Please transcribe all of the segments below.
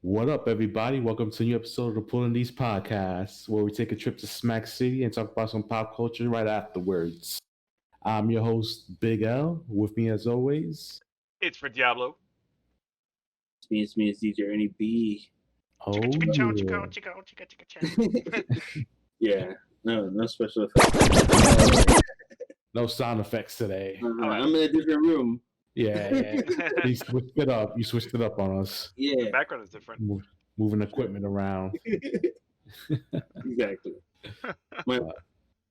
What up, everybody? Welcome to a new episode of the Pulling These Podcasts, where we take a trip to Smack City and talk about some pop culture right afterwards. I'm your host, Big L. With me, as always, It's for Diablo. It's me, it's DJ Ernie B. oh Yeah, no special effects. no sound effects today. I'm in a different room. Yeah, you switched it up. You switched it up on us. The Yeah, background is different. Moving equipment around. exactly.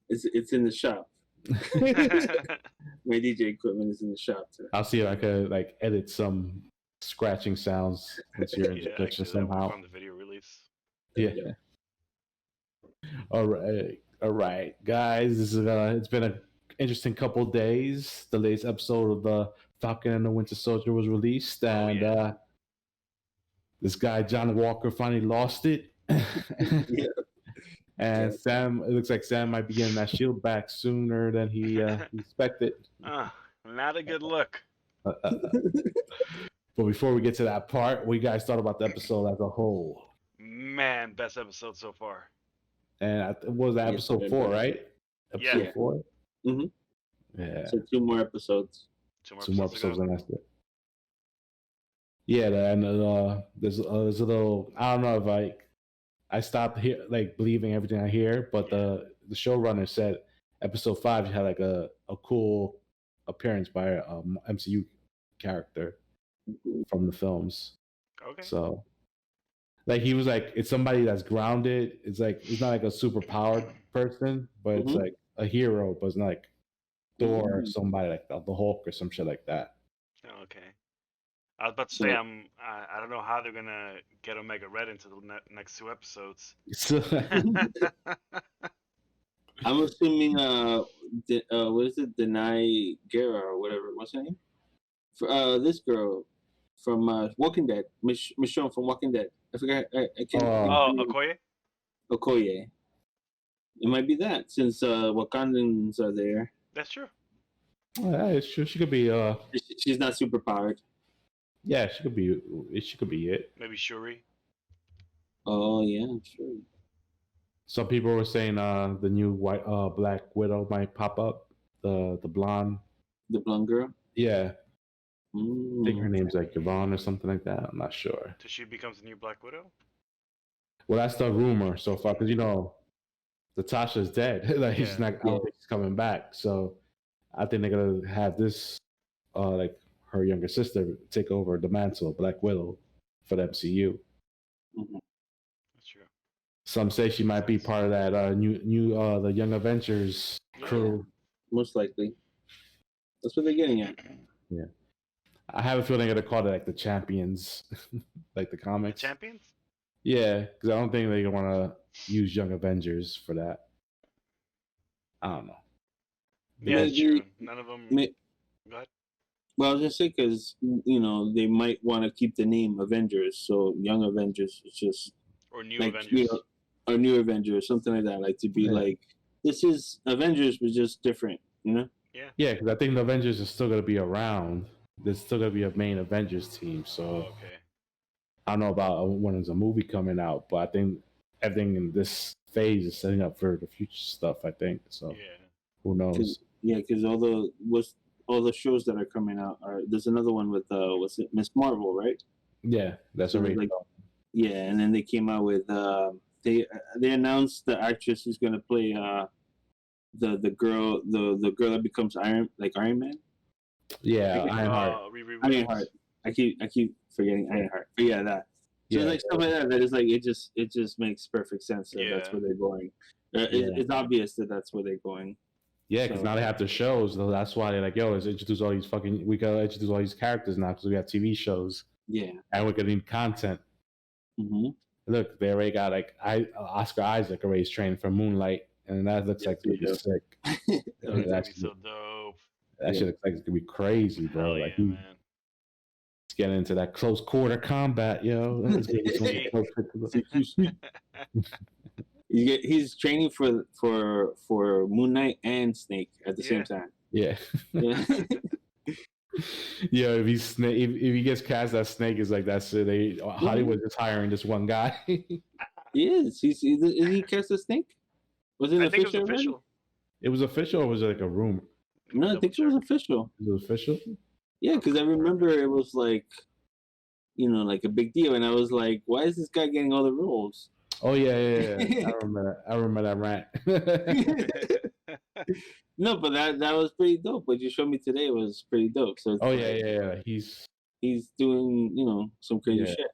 It's in the shop. My DJ equipment is in the shop today. I'll see if I could edit some scratching sounds into your Yeah, introduction actually, that will somehow. be on the video release. Yeah. All right, guys. This is it's been an interesting couple days. The latest episode of the Falcon and the Winter Soldier was released, and this guy John Walker finally lost it. Yeah. And Sam, it looks like Sam might be getting that shield back sooner than he expected. Not a good look. But before we get to that part, what you guys thought about the episode as a whole? Man, best episode so far. And what was that, episode 4, right? Episode Yeah. 4? Mhm. Yeah. So 2 more episodes. Two more episodes and that's it. Yeah, and there's a little. I don't know if I stopped here believing everything I hear, but the showrunner said episode 5 had a cool appearance by a MCU character from the films. Okay. So he was it's somebody that's grounded. It's he's not a super powered person, but it's a hero, but it's not Thor or somebody like the Hulk or some shit like that. Okay. I was about to say I don't know how they're gonna get Omega Red into the next 2 episodes. So, I'm assuming what is it? Denai Guerra or whatever. What's her name? This girl from Walking Dead, Michonne from Walking Dead. I forgot. I can't. Okoye? Okoye. It might be that since Wakandans are there. That's true. yeah, it's true. She could be. She's not super powered. Yeah, she could be. She could be it. Maybe Shuri. Oh yeah, sure. Some people were saying the new Black Widow might pop up. The blonde. The blonde girl. Yeah, I think her Mm. name's Yvonne or something like that. I'm not sure. So she becomes the new Black Widow? Well, that's the rumor so far, because Natasha's dead. She's Yeah. not. I don't think she's coming back. So I think they're gonna have this, her younger sister take over the mantle of Black Widow for the MCU. Mhm. That's true. Some say she might be part of that the Young Avengers crew. Most likely. That's what they're getting at. I have a feeling they're gonna call it the Champions, like the The comics. Champions? Yeah, because I don't think they're gonna use Young Avengers for that. I don't know. Yeah, that's Maybe- true. None of them. May- Go ahead. Well, I was just saying because they might want to keep the name Avengers, so Young Avengers is just Or New like Avengers. or New Avengers, something like that. Like to be Yeah. this is Avengers, but just different. Yeah, because I think the Avengers are still gonna be around. There's still gonna be a main Avengers team. So Okay. I don't know about when there's a movie coming out, but I think everything in this phase is setting up for the future stuff. I think so. Yeah. Who knows? Yeah, because all the shows that are coming out are. There's another one with what's it, Miss Marvel, right? Yeah, that's So, already. Yeah, and then they came out with they announced the actress who's gonna play the girl that becomes Iron Man. Yeah, Ironheart. Riri Ironheart. Williams. I keep forgetting Ironheart. But yeah, that. So Yeah. stuff like that is it just makes perfect sense that that's Yeah. where they're going. Yeah. It's obvious that that's where they're going. Yeah, because So- now they have the shows. So that's why they're yo, let's introduce all these we gotta introduce all these characters now because we have TV shows Yeah. and we're gonna need content. Mm-hmm. Look, they already got Oscar Isaac already training for Moonlight, and that looks like it's gonna be Yes, sick. That's gonna be That's- so dope. That shit looks like it's gonna be crazy, bro. Hell Like yeah, he's man. getting into that close quarter combat, yo. It's gonna be some See? close- He's training for Moon Knight and Snake at the same time. yeah. Yeah. Yeah, if he's if he gets cast as Snake, is like that's it. Hollywood is hiring this one guy. He is. Is he cast a snake? Was it I think it was official? already? official. It was official, or was it like a rumor? No, I think it was official. Is it official? Yeah, because I remember it was like, like a big deal, and I was like, why is this guy getting all the roles? Oh yeah. I remember that rant. No, but that was pretty dope. What you showed me today was pretty dope. So Oh yeah. he's doing some crazy Yeah. shit.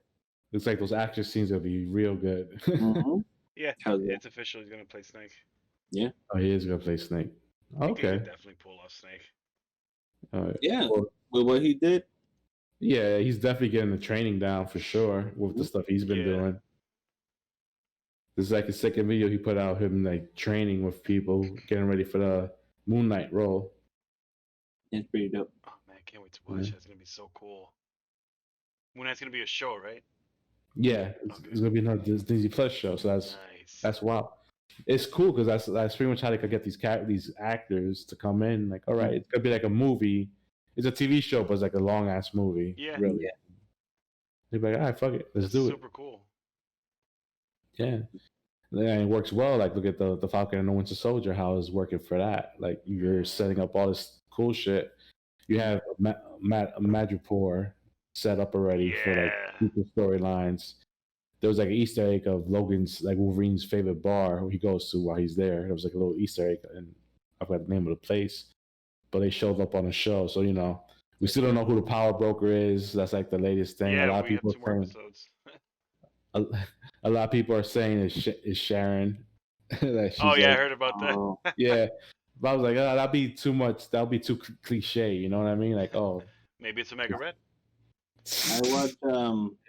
Looks like those action scenes will be real good. Mhm. Yeah, How's that? it's official. He's gonna play Snake. Oh, he is gonna play Snake. I think he Okay. could definitely pull off Snake. Yeah, Well, with what he did. yeah, he's definitely getting the training down for sure with the stuff he's been Yeah. doing. This is like the second video he put out, him like training with people, getting ready for the Moon Knight role. It's pretty dope. Oh man, I can't wait to watch it. It's gonna be so cool. Moon Knight's gonna be a show, right? Yeah, it's gonna be another Disney Plus show, so Nice. that's wild. It's cool because that's pretty much how they could get these actors to come in. Like, all right, it's gonna be like a movie. It's a TV show, but it's like a long ass movie. Yeah. Really. Yeah. They'd be like, all right, fuck it, let's That's do it. super cool. Yeah. And it works well. Like, look at the Falcon and the Winter Soldier, how it's working for that. Like, you're setting up all this cool shit. You have Madripoor set up already for like Yeah. future storylines. There was like an Easter egg of Logan's, like Wolverine's favorite bar he goes to while he's there. There was like a little Easter egg, and I forgot the name of the place, but they showed up on the show. So we still don't know who the power broker is. That's like the latest thing. Yeah, a lot of we have people 2 more saying, episodes. a lot of people are saying is Sharon. That Oh she's yeah, I like- heard about that. Oh, yeah. But I was like, oh, that'd be too much. That'd be too cliche. You know what I mean? Like, oh, Maybe it's Omega Red.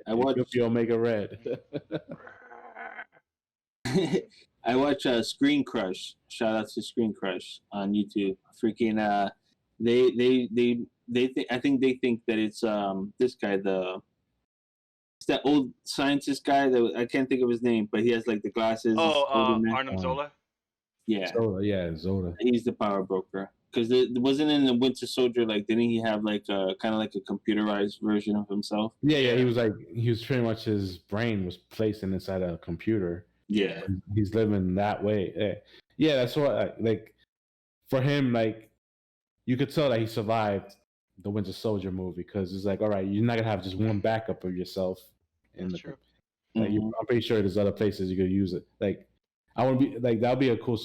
I watched Could be Omega Red. I watch Screen Crush. Shout out to Screen Crush on YouTube. Freaking I think they think that it's this guy, it's that old scientist guy that I can't think of his name, but he has like the glasses. Oh, older man. Arnim Zola. Yeah, Zola. he's the power broker. Because it wasn't in the Winter Soldier, like didn't he have like a kind of like a computerized version of himself? Yeah. He was pretty much, his brain was placed inside a computer. Yeah. He's living that way. Yeah, that's what like for him. Like, you could tell that he survived the Winter Soldier movie because it's like, all right, you're not gonna have just one backup of yourself. That's true. Like, I'm pretty sure there's other places you could use it. Like, I want to be like, that'd be a cool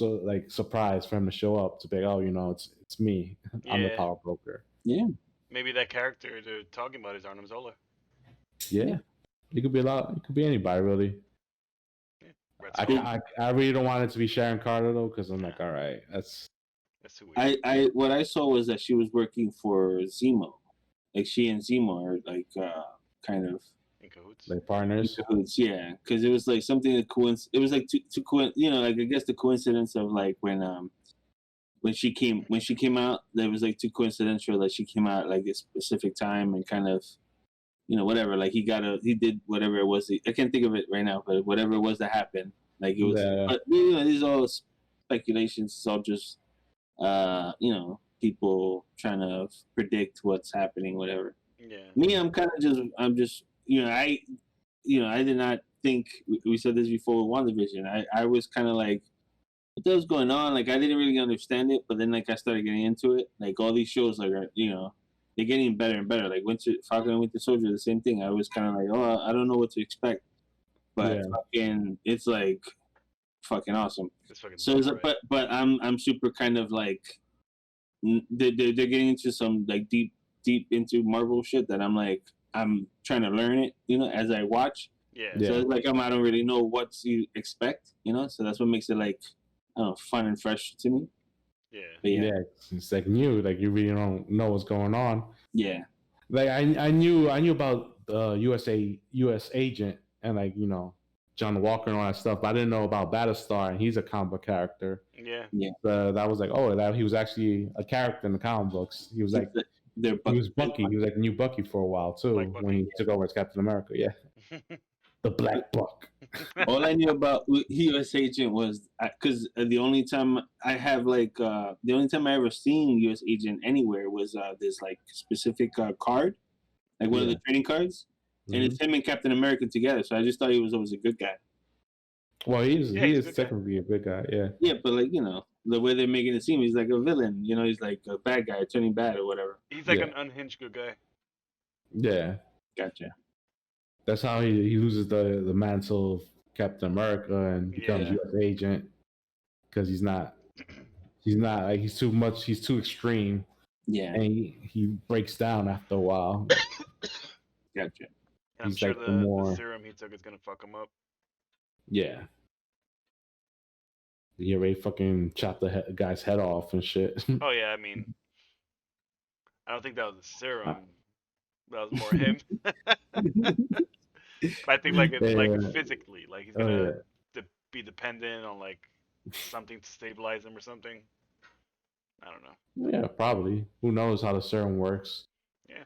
surprise for him to show up to be like, oh, it's me. I'm the Yeah. power broker. Yeah. Maybe that character they're talking about is Arnim Zola. Yeah. It could be it could be anybody really. Red I- Skull. I really don't want it to be Sharon Carter though, because I'm like, all right, that's That's who we What I saw was that she was working for Zemo. Like she and Zemo are like kind of in cahoots. like partners. yeah, because it was like something that it was like like I guess the coincidence of like when she came out, there was like too coincidental that she came out like a specific time and kind of whatever, like he did whatever it was. I can't think of it right now, but whatever it was that happened, like it was. Yeah. But these are all speculations. It's all just people trying to predict what's happening, whatever. Yeah. Me, I'm just I did not think we said this before with WandaVision. I was kind of like, what the hell's going on? Like I didn't really understand it, but then like I started getting into it. Like all these shows, like they're getting better and better. Like Falcon and Winter Soldier, the same thing. I was kind of like, oh, I don't know what to expect, but it's like fucking awesome. It's fucking So, dope, right? but I'm super kind of like they're getting into some like deep into Marvel shit that I'm like I'm trying to learn it, as I watch. Yeah. So it's like I don't really know what to expect, so that's what makes it like I don't know, fun and fresh to me. Yeah. But Yeah, it's like new. Like you really don't know what's going on. yeah, Like I knew about US agent and like John Walker and all that stuff, but I didn't know about Battlestar, and he's a comic book character. Yeah. That was like, oh, that he was actually a character in the comic books. He was like, they're he was Bucky. He was like new Bucky for a while too Black Bucky, when he took over as Captain America. Yeah, the Black Buck. All I knew about U.S. Agent was because the only time I have the only time I ever seen U.S. Agent anywhere was this like specific card, like one of the Yeah. trading cards, and it's him and Captain America together. So I just thought he was always a good guy. Well, he Yeah, is he's a good guy. technically a good guy. Yeah. Yeah, but like the way they're making it seem, he's like a villain. He's like a bad guy turning bad or whatever. He's like Yeah. an unhinged good guy. Yeah. Gotcha. That's how he loses the mantle of Captain America and becomes Yeah. U.S. Agent because he's not like he's too extreme Yeah. and he breaks down after a while. Gotcha. And I'm He's sure like the the more- serum he took is gonna fuck him up. Yeah. He already fucking chopped the guy's head off and shit. Oh yeah, I mean, I don't think that was the serum. That was more him. But I think like it's like Yeah. physically, like he's Oh, gonna yeah. be dependent on like something to stabilize him or something. I don't know. Yeah, probably. Who knows how the serum works? Yeah.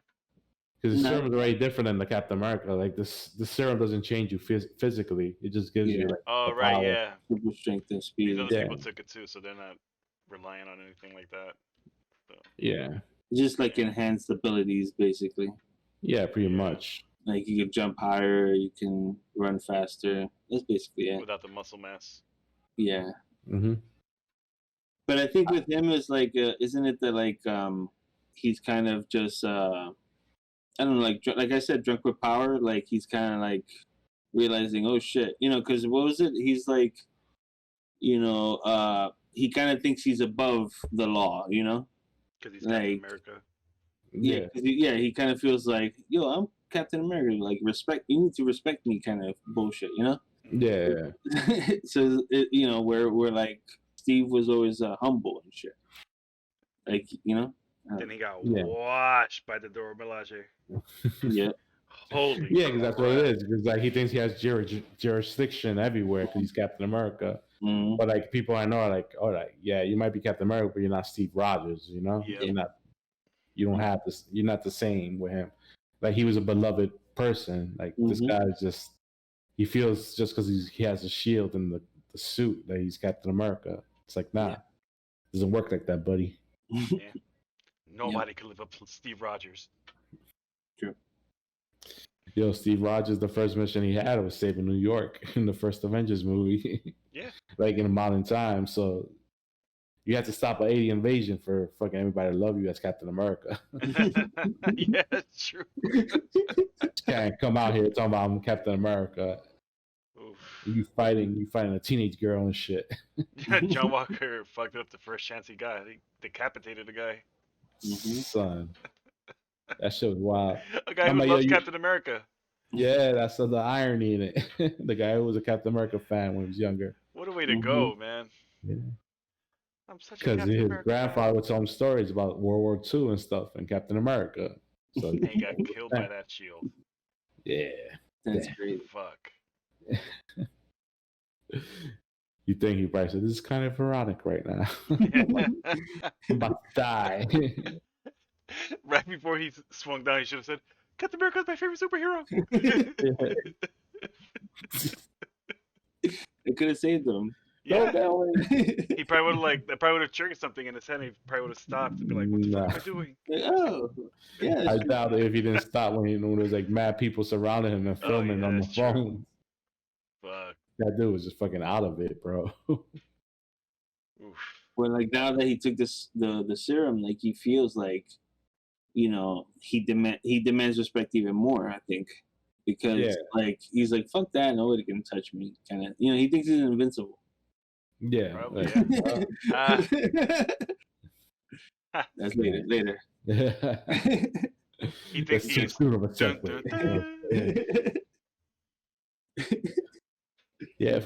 Because the No. serum is already different than the Captain America. Like the serum doesn't change you physically. It just gives you Yeah. like Oh the right, power. yeah. Super strength and These speed. other Yeah. people took it too, so they're not relying on anything like that. Yeah. Just like enhanced abilities, basically. Yeah, pretty Yeah. much. Like you can jump higher, you can run faster. That's basically it. Without the muscle mass. Yeah. Mm-hmm. But I think with him is like, isn't it that like he's kind of just I don't know, like I said, drunk with power. Like he's kind of like realizing, oh shit, because what was it? He's like, he kind of thinks he's above the law, Because he's Captain Like- America. Yeah. 'cause he kind of feels like, yo, I'm Captain America. Like respect, you need to respect me, kind of bullshit, Yeah. So we're like Steve was always humble and shit. Like Then he got Yeah. washed by the Dora Milaje. yeah. Holy Yeah, because that's what crap. it is. Because like he thinks he has jurisdiction everywhere because he's Captain America. Mhm. But like people I know are like, all right, yeah, you might be Captain America, but you're not Steve Rogers. Yeah. You're not. You don't have this. You're not the same with him. Like he was a beloved person. Like this Mhm. guy is just. He feels just because he has a shield and the suit that he's Captain America. It's like nah, Yeah. doesn't work like that, buddy. Nobody could live up to Steve Rogers. Yo, Steve Rogers, the first mission he had was saving New York in the first Avengers movie. Yeah. Like in modern times. So you have to stop an alien invasion for fucking everybody to love you as Captain America. Yeah, that's true. You can't come out here talking about I'm Captain America. Oof. You fighting a teenage girl and shit. John Walker fucked up the first chance he got. He decapitated a guy. Mhm. Son. That shit was wild. A guy I'm who like, yo, loves you- Captain America. Yeah, that's the irony in it. The guy who was a Captain America fan when he was younger. What a way to go, man. Yeah. I'm such a Because Captain his America grandfather would tell him stories about World War II and stuff and Captain America. So fan. And he got killed by that shield. yeah. That's Yeah. great. Fuck. You think he probably said, this is kind of erotic right now. I'm about to die. Right before he swung down, he should have said, Captain America is my favorite superhero. It could have saved him. Go Yeah. that way. He probably would have that probably would have triggered something in his head. And he probably would have stopped and be like, "What the fuck am I doing?" Like, oh, yeah. I doubt it if he didn't stop when there was like mad people surrounding him and Oh, filming yeah, on the that's true. phone. Fuck. That dude was just fucking out of it, bro. Oof. Well, like now that he took the serum, like he feels like, he demands respect even more. I think because Yeah. like he's like, fuck that, nobody can touch me. Kind of, he thinks he's invincible. Yeah. Probably, like, Ah. That's later. He thinks That's too he's soon of a dun, segue. dun, dun. Yeah.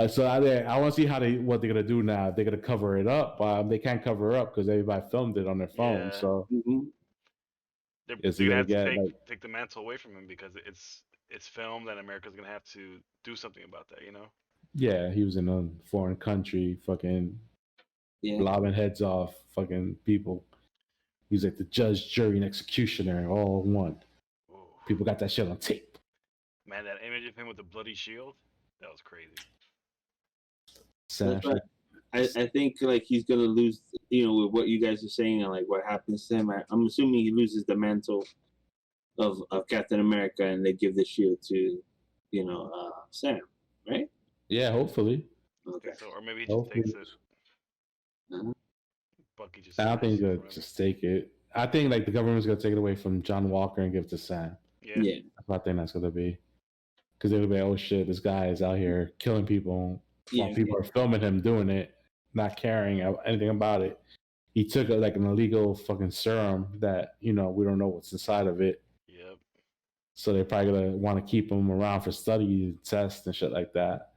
So I want to see what they're gonna do now. They're gonna cover it up. They can't cover it up because everybody filmed it on their phone. Yeah. So Mhm. They're Is he gonna gonna have to get, take the mantle away from him because it's filmed and America's gonna have to do something about that. yeah, he was in a foreign country, fucking Yeah. lobbing heads off, fucking people. He's like the judge, jury, and executioner all in one. Ooh. People got that shit on tape. Man, that image of him with the bloody shield. That was crazy. Sam That's right. I think like he's gonna lose, with what you guys are saying and like what happens to him. I'm assuming he loses the mantle of Captain America, and they give the shield to, Sam, right? Yeah, hopefully. Okay. So, or maybe he just Hopefully. takes it. Uh-huh. Bucky just. I don't think snatches it they'll from him. just take it. I think like the government's gonna take it away from John Walker and give it to Sam. Yeah. Yeah. That's what I think that's gonna be. Because they'll be like, oh shit, this guy is out here killing people while Yeah. people are filming him doing it, not caring anything about it. He took like an illegal fucking serum that we don't know what's inside of it. Yep. So they're probably gonna want to keep him around for study tests and shit like that.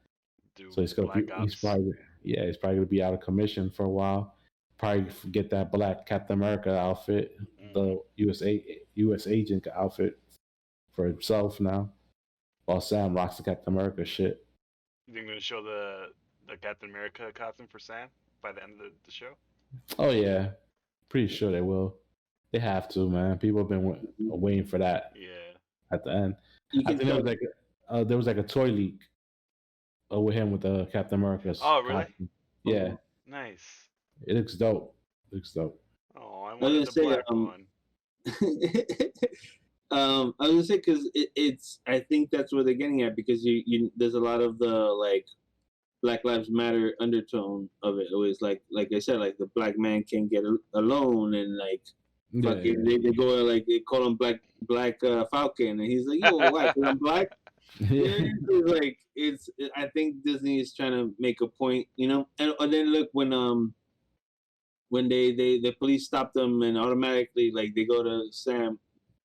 Do So he's probably gonna be out of commission for a while. Probably get that black Captain America outfit, the U.S. agent outfit for himself now, while Sam rocks the Captain America shit. You think they're gonna show the Captain America costume for Sam by the end of the show? Oh yeah, pretty sure they will. They have to, man. People have been waiting for that Yeah. at the end. You I can think tell. there was like a toy leak with him with the Captain America's. Oh, really? costume. Yeah, Nice. it looks dope. Oh, I was wanted gonna the say, black one. I was gonna say because it's. I think that's where they're getting at, because you there's a lot of the like Black Lives Matter undertone of it. Always like I said, like the black man can't get alone, and like Yeah, fucking they go like they call him Black Falcon, and he's like, yo, why? 'Cause I'm black. yeah. It's like I think Disney is trying to make a point, and then look when the police stop them, and automatically like they go to Sam.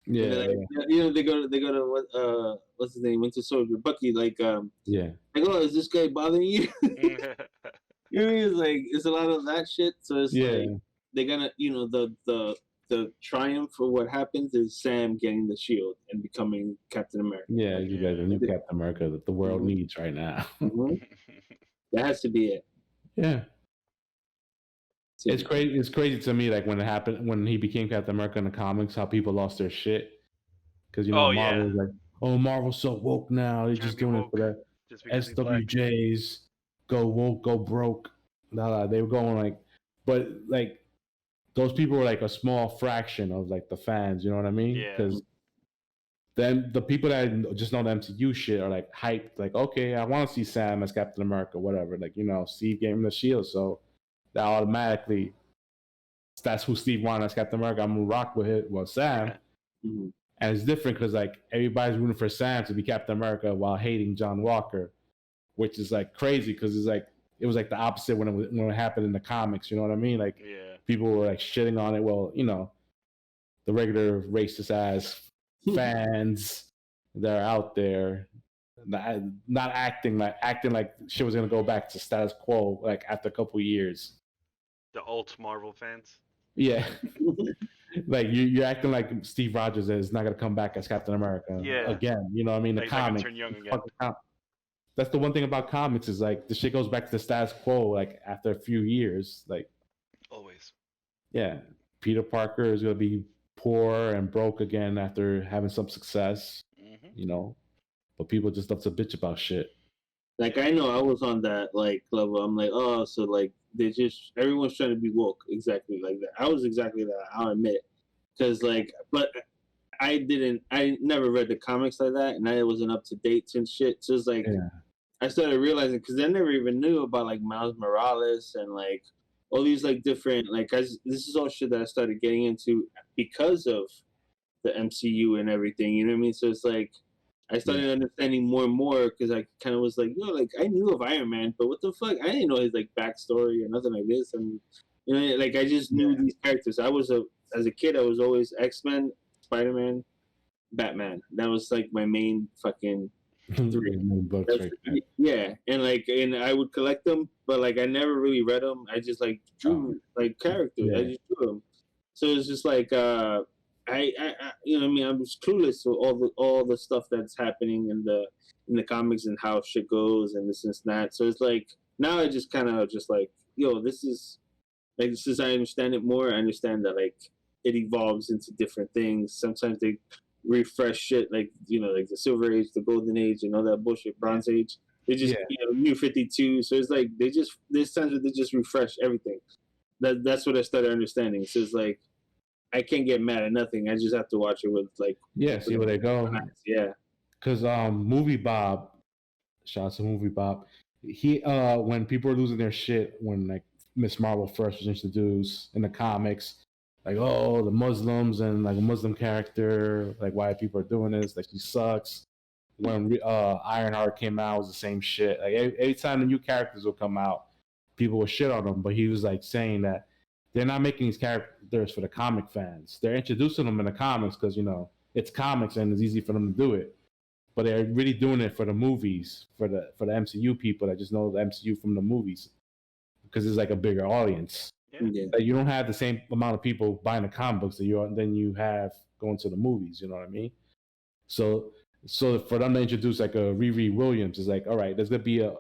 Yeah, And then, like, they go to what's his name, Winter Soldier, Bucky, like yeah. like, oh, is this guy bothering you? You know what I mean? It's like it's a lot of that shit. So it's like they're gonna, the triumph for what happens is Sam getting the shield and becoming Captain America. Yeah, you got the new Captain America that the world needs right now. Mhm. That has to be it. Yeah. It's crazy. It's crazy to me, like when it happened, when he became Captain America in the comics, how people lost their shit. Because Marvel was like, "Oh, Marvel's so woke now. They're just doing it for that Just because he's black. SWJs. Go woke, go broke." They were going like, but like those people were like a small fraction of like the fans. You know what I mean? Yeah. Because then the people that just know the MCU shit are like hyped, like, okay, I want to see Sam as Captain America, whatever. Like, Steve gave him the shield, so that automatically, that's who Steve wanted as Captain America. I'm gonna rock with it. Well, Sam, Mhm. and it's different because like everybody's rooting for Sam to be Captain America while hating John Walker, which is like crazy because it was like the opposite when it happened in the comics. You know what I mean? Like people were like shitting on it. Well, the regular racist ass fans that are out there, not acting like shit was gonna go back to status quo like after a couple years. The alt Marvel fans. Yeah. Like you're acting like Steve Rogers is not gonna come back as Captain America again. You know what I mean? The comics. Turn young again. That's the one thing about comics is like the shit goes back to the status quo like after a few years. Like always. Yeah. Peter Parker is gonna be poor and broke again after having some success. But people just love to bitch about shit. Like I know I was on that like level. I'm like, oh, so like everyone's trying to be woke, exactly like that. I was exactly that. I'll admit, because like, but I never read the comics like that, and I wasn't up to date and shit. So it's like I started realizing because I never even knew about like Miles Morales and like all these like different like this is all shit that I started getting into because of the MCU and everything. You know what I mean? So it's like I started understanding more and more because I kind of was like, like I knew of Iron Man, but what the fuck? I didn't know his like backstory or nothing like this. And like I just knew these characters. As a kid, I was always X-Men, Spider-Man, Batman. That was like my main fucking three. And I would collect them, but like I never really read them. I just like drew like characters. I just drew them. So it's just like I I'm just clueless to all the stuff that's happening in the comics and how shit goes and this and that. So it's like now I just kind of just like, this is I understand it more. I understand that like it evolves into different things. Sometimes they refresh shit like like the Silver Age, the Golden Age, and all that bullshit, Bronze Age. They just Yeah. New 52. So it's like there's times where they just refresh everything. That's what I started understanding. So it's like I can't get mad at nothing. I just have to watch it with like Yeah, see where they go. yeah. Because Movie Bob, shout out to Movie Bob. He when people were losing their shit when like Miss Marvel first was introduced in the comics, like oh the Muslims and like a Muslim character, like why people are doing this, like she sucks. When Ironheart came out, it was the same shit. Like every time the new characters would come out, people would shit on them. But he was like saying that they're not making these characters for the comic fans. They're introducing them in the comics because it's comics and it's easy for them to do it. But they're really doing it for the movies, for the MCU people that just know the MCU from the movies, because it's like a bigger audience. Yeah. Like you don't have the same amount of people buying the comic books that you have going to the movies. You know what I mean? So for them to introduce like a Riri Williams is like, all right, there's gonna be a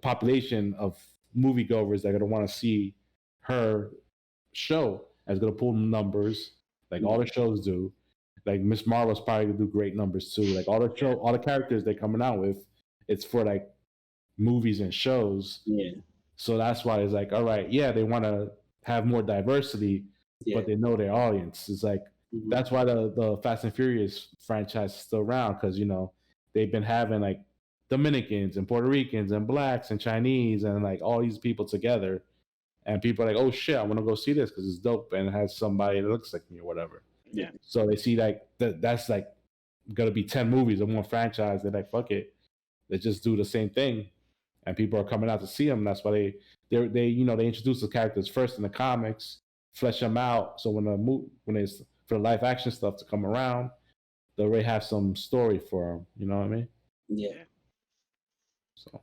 population of moviegoers that are gonna want to see her show. That's gonna pull numbers like all the shows do. Like Miss Marvel's probably gonna do great numbers too. Like all the characters they're coming out with, it's for like movies and shows. Yeah. So that's why it's like, all right, yeah, they want to have more diversity, but they know their audience. It's like that's why the Fast and Furious franchise is still around because they've been having like Dominicans and Puerto Ricans and blacks and Chinese and like all these people together, and people are like, oh shit, I want to go see this because it's dope and it has somebody that looks like me or whatever. Yeah. So they see like that's like gonna be 10 movies or more franchise. They're like, fuck it, they just do the same thing, and people are coming out to see them. That's why they introduce the characters first in the comics, flesh them out. So when it's for the live action stuff to come around, they already have some story for them. You know what I mean? Yeah. So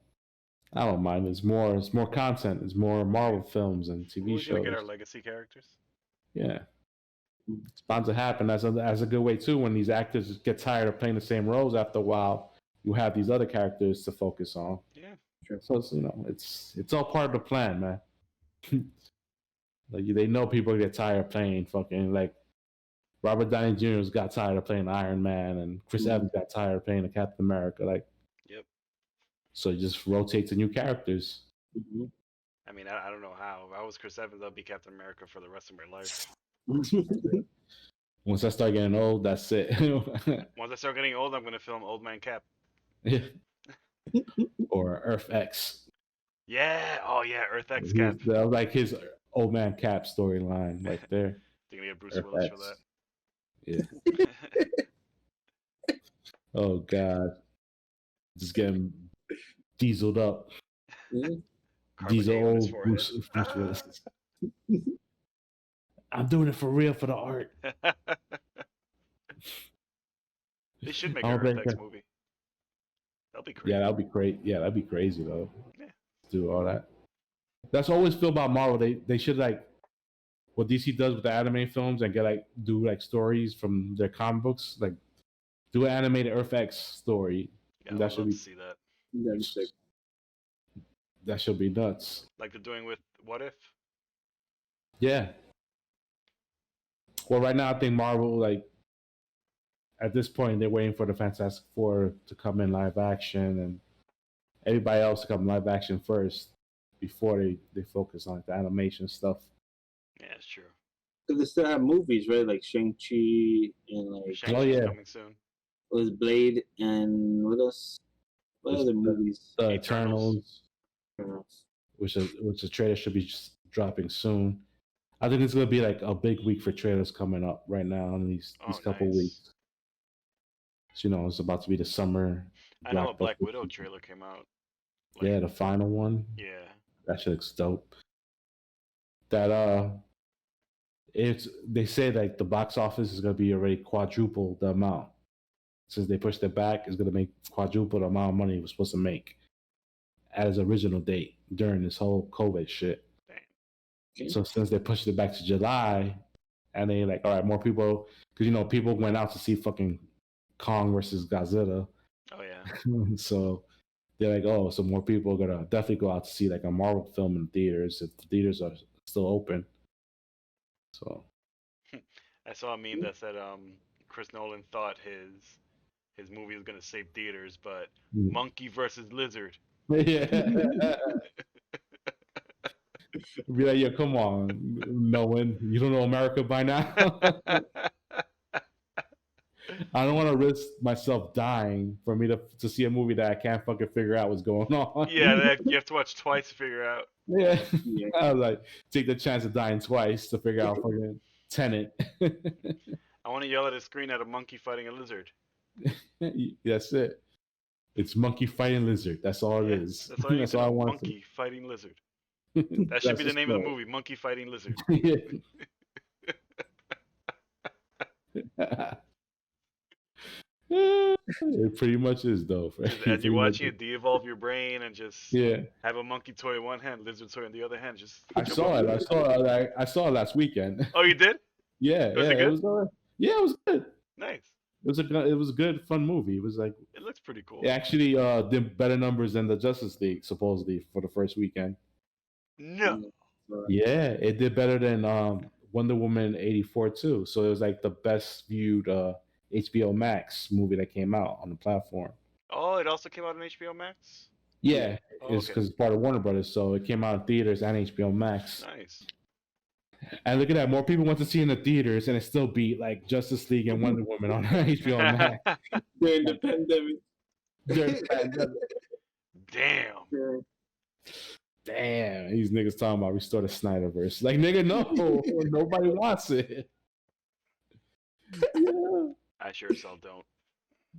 I don't mind. It's more content. It's more Marvel films and TV We're shows. gonna get our legacy characters. Yeah. It's bound to happen. That's a good way too. When these actors get tired of playing the same roles after a while, you have these other characters to focus on. Yeah. Sure. So it's all part of the plan, man. Like they know people get tired of playing fucking like Robert Downey Jr. got tired of playing Iron Man, and Chris Evans got tired of playing the Captain America. Like, yep. So you just rotate to new characters. Mm-hmm. I mean, I don't know how. If I was Chris Evans, I'd be Captain America for the rest of my life. Once I start getting old, that's it. Once I start getting old, I'm gonna film Old Man Cap. Yeah. Or Earth X. Yeah. Oh yeah, Earth X Cap. That was like his Old Man Cap storyline right there. They're gonna get Bruce Earth Willis X. for that. Yeah. Oh God. Just getting dieseled up. Diesel old Bruce Willis. I'm doing it for real for the art. They should make an Earth X movie. That'll be crazy. Yeah, that'll be great. Yeah, that'd be crazy though. Yeah. Do all that. That's what I always feel about Marvel. They should like what DC does with the anime films and do stories from their comic books. Like do an animated Earth X story. Yeah, I'd love to see that. That should be nuts. Like they're doing with What If? Yeah. Well, right now I think Marvel, like at this point, they're waiting for the Fantastic Four to come in live action and everybody else to come live action first before they focus on the animation stuff. Yeah, it's true. Because they still have movies, right? Like Shang-Chi and like Shang-Chi's coming soon. Was Blade and what else? What other movies? The Eternals, which the trailer should be dropping soon. I think it's gonna be like a big week for trailers coming up right now in these couple weeks. So, it's about to be the summer. I know a Black Widow trailer came out. Yeah, the final one. Yeah. That shit looks dope. That they say like the box office is gonna be already quadruple the amount. Since they pushed it back, it's gonna make quadruple the amount of money it was supposed to make at its original date during this whole COVID shit. Damn. So since they pushed it back to July, and they like, all right, more people, because people went out to see fucking Kong versus Godzilla. Oh yeah. So they're like, oh, so more people are gonna definitely go out to see like a Marvel film in theaters if the theaters are still open. So I saw a meme that said Chris Nolan thought his movie is gonna save theaters, but Mm. monkey versus lizard. Yeah. Be like, yeah, come on, Nolan. You don't know America by now? I don't want to risk myself dying for me to see a movie that I can't fucking figure out what's going on. Yeah, you have to watch twice to figure out. Yeah. Yeah. I was like, take the chance of dying twice to figure out fucking Tenet. I want to yell at a screen at a monkey fighting a lizard. That's it. It's monkey fighting lizard. That's all it Yeah, is. that's all you need That's to all I know. want. Monkey fighting lizard. That should be the name of the movie. Monkey fighting lizard. It pretty much is though. As you're watching it de-evolve your brain and just Yeah, have a monkey toy in one hand, lizard toy in the other hand. Just I saw it. I saw it last weekend. Oh, you did? Yeah, Was yeah, it good? it was. Yeah, it was good. Nice. It was a good, fun movie. It was like It looks pretty cool. it actually did better numbers than the Justice League supposedly for the first weekend. No. Yeah, it did better than Wonder Woman 84 too. So it was like the best viewed HBO Max movie that came out on the platform. Oh, it also came out on HBO Max? Yeah, Oh, it's okay. because it's part of Warner Brothers, so it came out in theaters and HBO Max. Nice. And look at that, more people went to see in the theaters, and it still beat like Justice League and Wonder Woman on HBO Max. During the pandemic. During the pandemic. Damn. Damn, these niggas talking about restore the Snyderverse. Like, nigga, no, nobody wants it. Yeah. I sure as hell don't.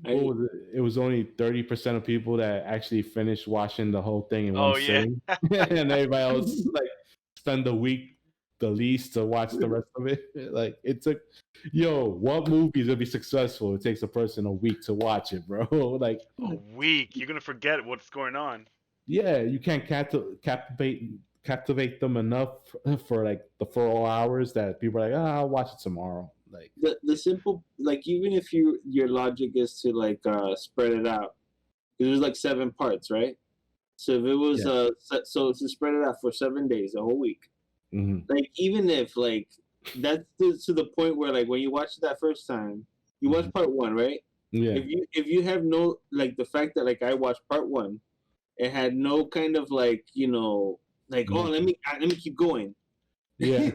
What was it? It was only 30% of people that actually finished watching the whole thing in one sitting. And everybody else like spend the week the least to watch the rest of it. Like it took what movie is gonna be successful? It takes a person a week to watch it, bro. Like A week. You're gonna forget what's going on. yeah, you can't captivate them enough for like the 4 hours that people are like, I'll watch it tomorrow. Like the simple, like, even if your logic is to like spread it out, because there's like 7 parts, right? So if it was so to spread it out for 7 days, a whole week, like even if like that's to the point where like when you watch it that first time, you watch part 1, right? Yeah. If you have no, like, the fact that like I watched part 1, it had no kind of like, like, oh, let me keep going. Yeah.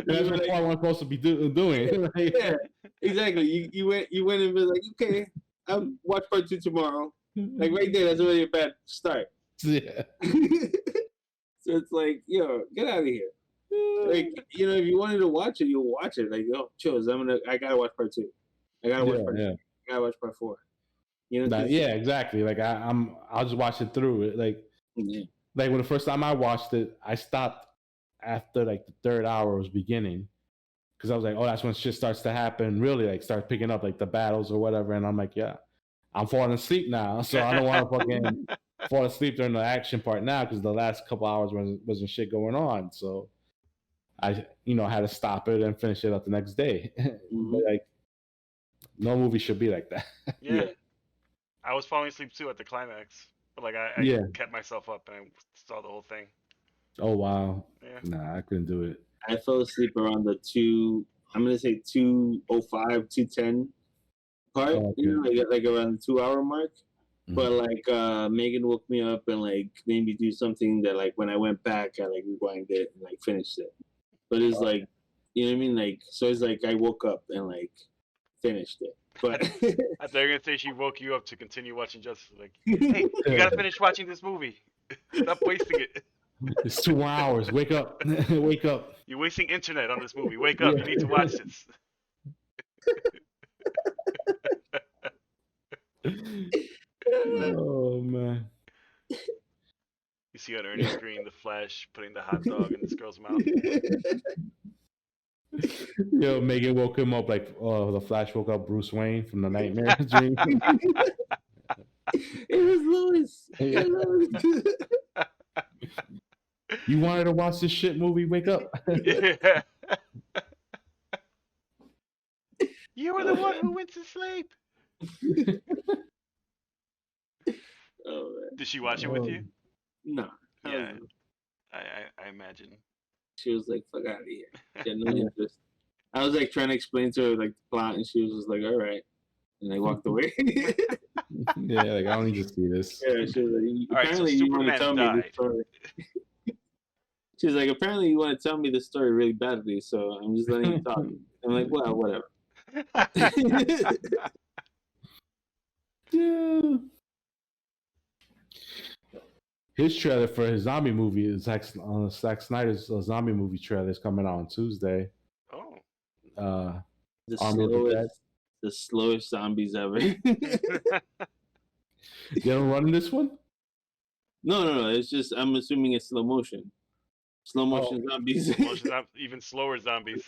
That's what part 1 supposed to be doing. Yeah, exactly. You went and was like, okay, I'll watch part 2 tomorrow. Like right there, that's already a bad start. Yeah. So it's like, get out of here. Like, if you wanted to watch it, you'll watch it. Like, chose, I gotta watch part 2. I gotta watch part 2. I gotta watch part 4. Yeah, exactly. Like I'll just watch it through. Like like when the first time I watched it, I stopped after like the 3rd hour was beginning, because I was like, oh, that's when shit starts to happen. Really, like start picking up like the battles or whatever, and I'm like, yeah, I'm falling asleep now, so I don't want to fucking fall asleep during the action part now, because the last couple hours wasn't shit going on. So I had to stop it and finish it up the next day. But like no movie should be like that. Yeah. I was falling asleep too at the climax, but like I kept myself up and I saw the whole thing. Oh wow. Yeah. Nah, I couldn't do it. I fell asleep around the 2:05, 2:10 part. Oh, okay. Like around the 2-hour mark. Mhm. But like Megan woke me up and like made me do something that like when I went back, I like rewinded it and like finished it. But it's like, you know what I mean? Like, so it's like I woke up and like finished it. But I thought you were gonna say she woke you up to continue watching Justice League. Hey, you gotta finish watching this movie. Stop wasting it. It's 2 hours. Wake up. Wake up. You're wasting internet on this movie. Wake up. You need to watch this. Oh man. You see on Ernie's screen the Flash putting the hot dog in this girl's mouth. Megan woke him up like, oh, the Flash woke up Bruce Wayne from the nightmare dream. It was Lois. Yeah. You wanted to watch this shit movie? Wake up. Yeah. You were the one who went to sleep. Oh, man. Did she watch it with you? No. Yeah. I imagine. She was like, fuck out of here. She had no interest. I was like trying to explain to her like the plot, and she was just like, all right. and I walked away. Yeah, like I don't need to see this. Yeah, she was like, All right, so apparently you want to Superman tell me died. this story. She's like, apparently you want to tell me the story really badly, so I'm just letting you talk. I'm like, well, whatever. Yeah. His trailer for his zombie movie is Zack Snyder's zombie movie trailer is coming out on Tuesday. Oh. The Army of the Dead. slowest zombies ever. They don't run in this one? No. It's just I'm assuming it's slow motion. Slow motion zombies. Even slower zombies.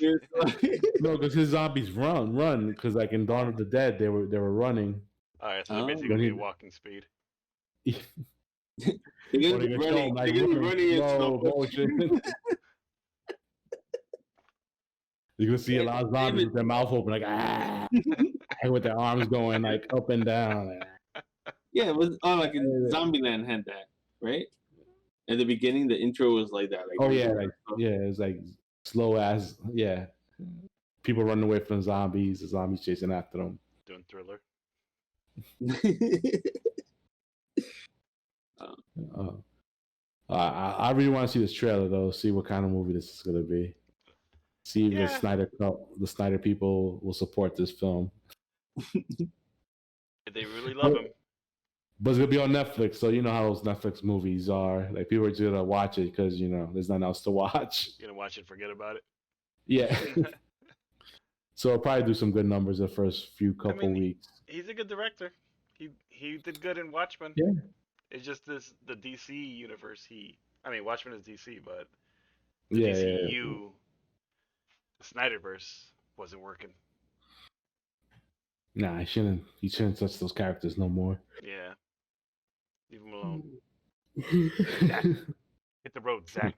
No, because his zombies run. Because like in Dawn of the Dead, they were running. All right, so they're Oh. basically gonna be walking speed. They're gonna be running. They're gonna be running in slow motion. You're gonna see a lot of zombies with their mouth open, like and with their arms going like up and down. Yeah, it was like in Zombieland had that, right? At the beginning, the intro was like that. Like, it's like slow as people running away from zombies, the zombies chasing after them. Doing Thriller. I really want to see this trailer though. See what kind of movie this is gonna be. See if the Snyder people will support this film. They really love him. But it's gonna be on Netflix, so you know how those Netflix movies are. Like people are just gonna watch it because there's nothing else to watch. You're gonna watch it, forget about it. Yeah. So I'll probably do some good numbers the first few couple weeks. He's a good director. He did good in Watchmen. Yeah. It's just the DC universe. Watchmen is DC, but the DCU, the Snyderverse wasn't working. Nah, he shouldn't touch those characters no more. Yeah. Leave him alone. Zach, hit the road, Zach.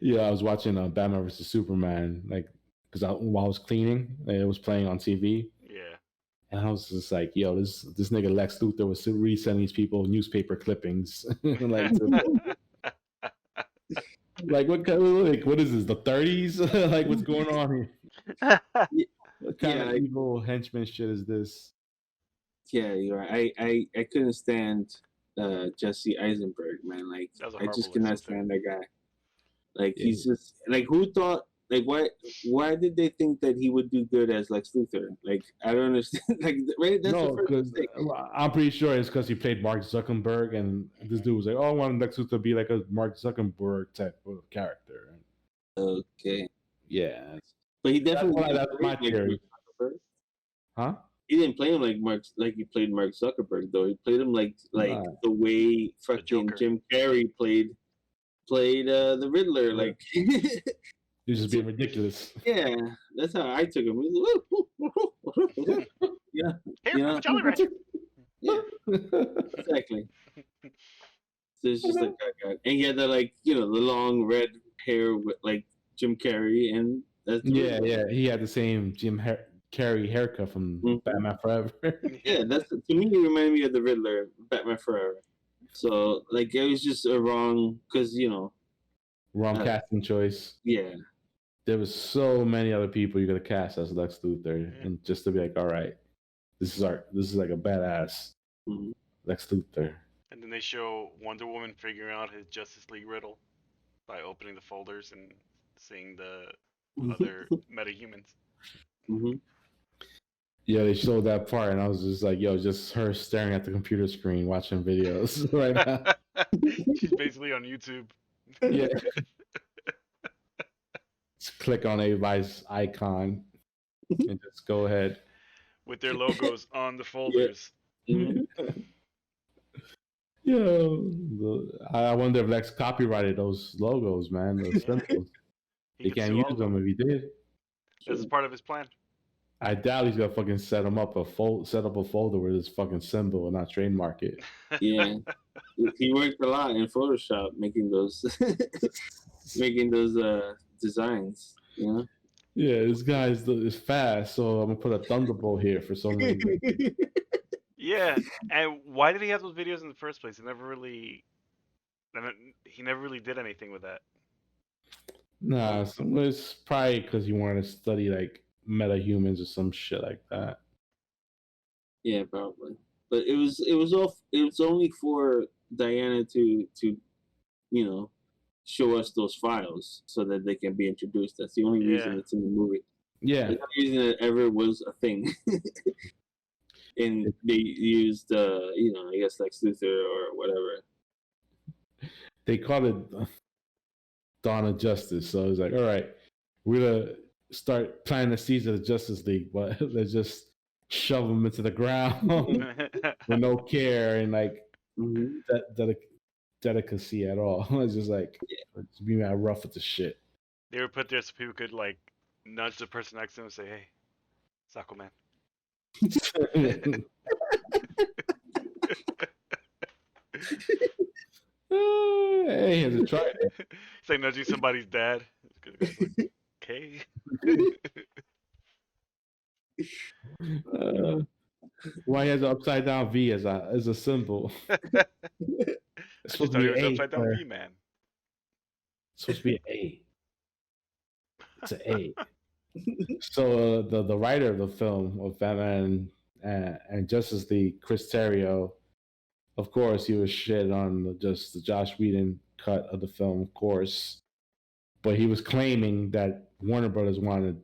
Yeah, I was watching Batman vs Superman, like, because while I was cleaning, it was playing on TV. Yeah. And I was just like, yo, this nigga Lex Luthor was really sending these people newspaper clippings. Like what is this, the 30s? Like, what's going on here? What kind of evil henchman shit is this? Yeah, you're right. I couldn't stand Jesse Eisenberg, man. Like, I just cannot stand that guy. Like, he's just like, who thought? Like, why did they think that he would do good as Lex Luthor? Like, I don't understand. Like, right? That's the first mistake. I'm pretty sure it's because he played Mark Zuckerberg, and this dude was like, "Oh, I want Lex Luthor to be like a Mark Zuckerberg type of character." Okay. Yeah, but he definitely that's my theory. Huh? He didn't play him like he played Mark Zuckerberg though. He played him like the way fucking Jim Carrey played the Riddler. Like he's just being ridiculous. Yeah, that's how I took him. Yeah, hey, Jolly Rancher. Yeah, exactly. So it's just like that guy, and he had the the long red hair with like Jim Carrey, and that's he had the same Jim Carrey haircut from Batman Forever. Yeah, that's to me. He reminded me of the Riddler, Batman Forever. So like it was just a wrong because wrong casting choice. Yeah, there was so many other people you could have cast as Lex Luthor, and just to be like, all right, this is like a badass Lex Luthor. And then they show Wonder Woman figuring out his Justice League riddle by opening the folders and seeing the other metahumans. Mm-hmm. Yeah, they showed that part, and I was just like, yo, just her staring at the computer screen watching videos right now. She's basically on YouTube. Yeah. Just click on everybody's icon and just go ahead. With their logos on the folders. Yeah. I wonder if Lex copyrighted those logos, man. Those symbols. He can't use them if he did. This is part of his plan. I doubt he's gonna fucking set up a folder with his fucking symbol and not trademark it. Yeah, he worked a lot in Photoshop making those designs. You know. Yeah, this guy is fast, so I'm gonna put a Thunderbolt here for some reason. Yeah, and why did he have those videos in the first place? He never really did anything with that. Nah, it's probably because he wanted to study like metahumans or some shit like that. Yeah, probably. But it was only for Diana to show us those files so that they can be introduced. That's the only reason Yeah. it's in the movie. Yeah, There's no reason it ever was a thing. And they used I guess Lex Luthor or whatever. they called it Dawn of Justice. So it's like, all right, we're gonna start planting the seeds of the Justice League, but let's just shove them into the ground with no care and like Mm-hmm. delicacy at all. It's just like just be mad rough with the shit. They were put there so people could like nudge the person next to them and say, "Hey, it's Aquaman." Hey, has it tried it? It's like nudging somebody's dad. Like, okay. Why he has an upside down V as a symbol? It's I supposed just to thought be it was an A. upside down sir. V man. It's supposed to be an A. It's an A. So the writer of the film of Batman and Justice League, Chris Terrio, of course, he was shit on just the Josh Whedon cut of the film, of course. But he was claiming that Warner Brothers wanted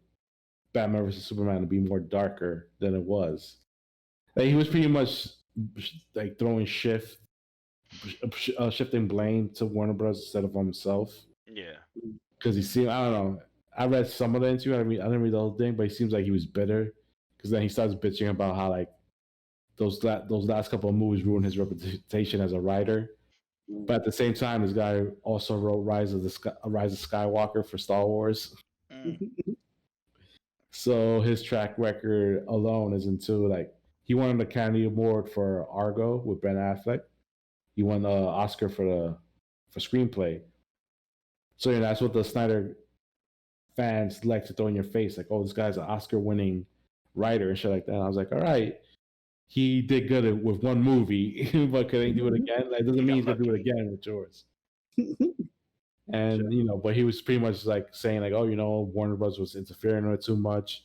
Batman vs Superman to be more darker than it was. Like, he was pretty much like throwing shifting blame to Warner Bros. Instead of himself. Yeah. Because he seemed, I don't know. I read some of the interview. I didn't read the whole thing, but he seems like he was bitter. Because then he starts bitching about how like those last couple of movies ruined his reputation as a writer. But at the same time, this guy also wrote Rise of Skywalker for Star Wars. So his track record alone is into like he won an Academy Award for Argo with Ben Affleck. He won an Oscar for screenplay. So that's what the Snyder fans like to throw in your face, like, oh, this guy's an Oscar-winning writer and shit like that. And I was like, all right, he did good with one movie, but could he do it again? Like, doesn't mean he's gonna do it again with yours. And but he was pretty much like saying like, oh, Warner Bros. Was interfering with it too much.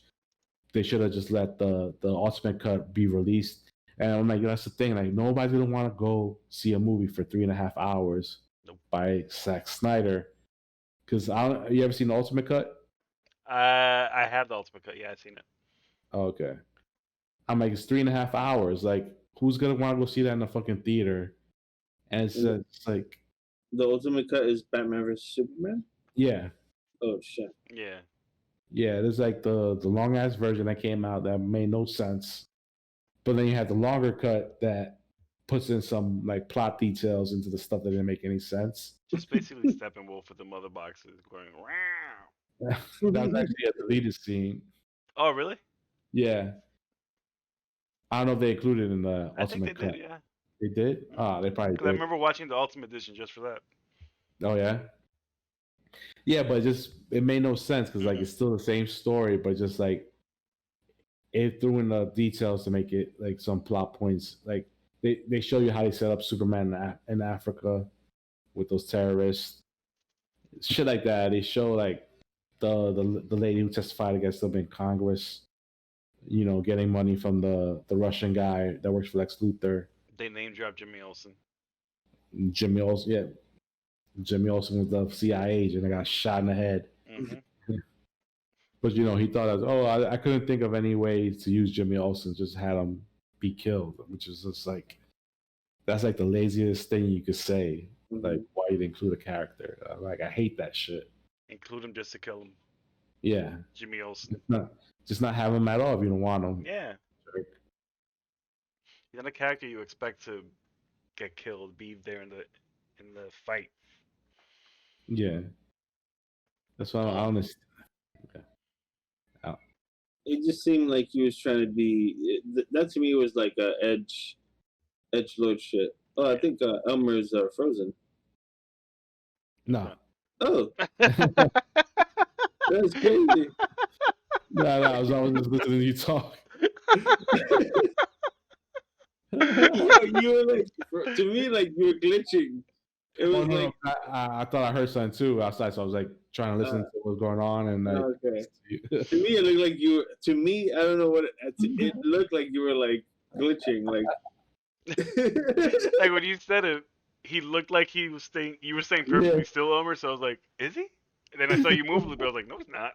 They should have just let the ultimate cut be released. And I'm like, that's the thing. Like, nobody's gonna want to go see a movie for 3.5 hours by Zack Snyder. Because you ever seen the ultimate cut? I have the ultimate cut. Yeah, I've seen it. Oh, okay. I'm like, it's 3.5 hours. Like, who's gonna want to go see that in a fucking theater? And it's like the ultimate cut is Batman vs Superman. Yeah. Oh shit. Yeah. Yeah, there's like the long ass version that came out that made no sense, but then you have the longer cut that puts in some like plot details into the stuff that didn't make any sense. Just basically Steppenwolf with the mother boxes going. Wow. That was actually a deleted scene. Oh really? Yeah. I don't know if they included it in the I think ultimate they cut. did. Yeah. They did? They probably did. I remember watching the Ultimate Edition just for that. Oh yeah. Yeah, but it made no sense because like it's still the same story, but just like it threw in the details to make it like some plot points. Like they show you how they set up Superman in Africa with those terrorists, shit like that. They show like the lady who testified against them in Congress, getting money from the Russian guy that works for Lex Luthor. They name dropped Jimmy Olsen. Jimmy Olsen, yeah. Jimmy Olsen was the CIA agent and got shot in the head. Mm-hmm. But he thought, I couldn't think of any way to use Jimmy Olsen, just had him be killed, which is just like, that's like the laziest thing you could say. Like, why you'd include a character? Like, I hate that shit. Include him just to kill him. Yeah. Jimmy Olsen. Just not have him at all if you don't want him. Yeah. He's not a character you expect to get killed, be there in the fight. Yeah. That's why I honestly. It just seemed like he was trying to be. That to me was like a edgelord shit. Oh, I think Elmer's frozen. No. Oh. That's crazy. No, I was always just listening to you talk. You were like, to me, like you were glitching. It was Oh, no, like, no, I thought I heard something too outside, so I was like trying to listen to what's going on, and like, okay. To me, it looked like you. To me, I don't know what it looked like. You were like glitching, like. Like when you said it, he looked like he was saying you were saying perfectly Yeah. still, Omer. So I was like, is he? And then I saw you move a little bit. I was like, no, he's not.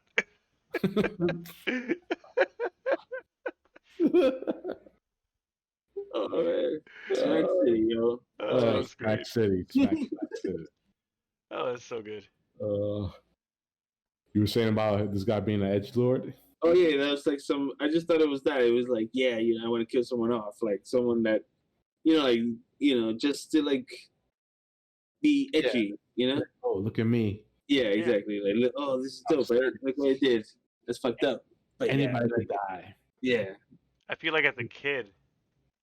Oh man, Smack City, yo. Oh, that was Smack great. City, Smack City. Oh, that's so good. You were saying about this guy being an edgelord? Oh yeah, that was like some. I just thought it was that. It was like, yeah, I want to kill someone off, like someone that, like, just to like be edgy, Oh, look at me. Yeah, exactly. Like, look, oh, this is dope. Right? Look what I did. That's fucked up. But Anybody yeah, could die. yeah. I feel like as a kid,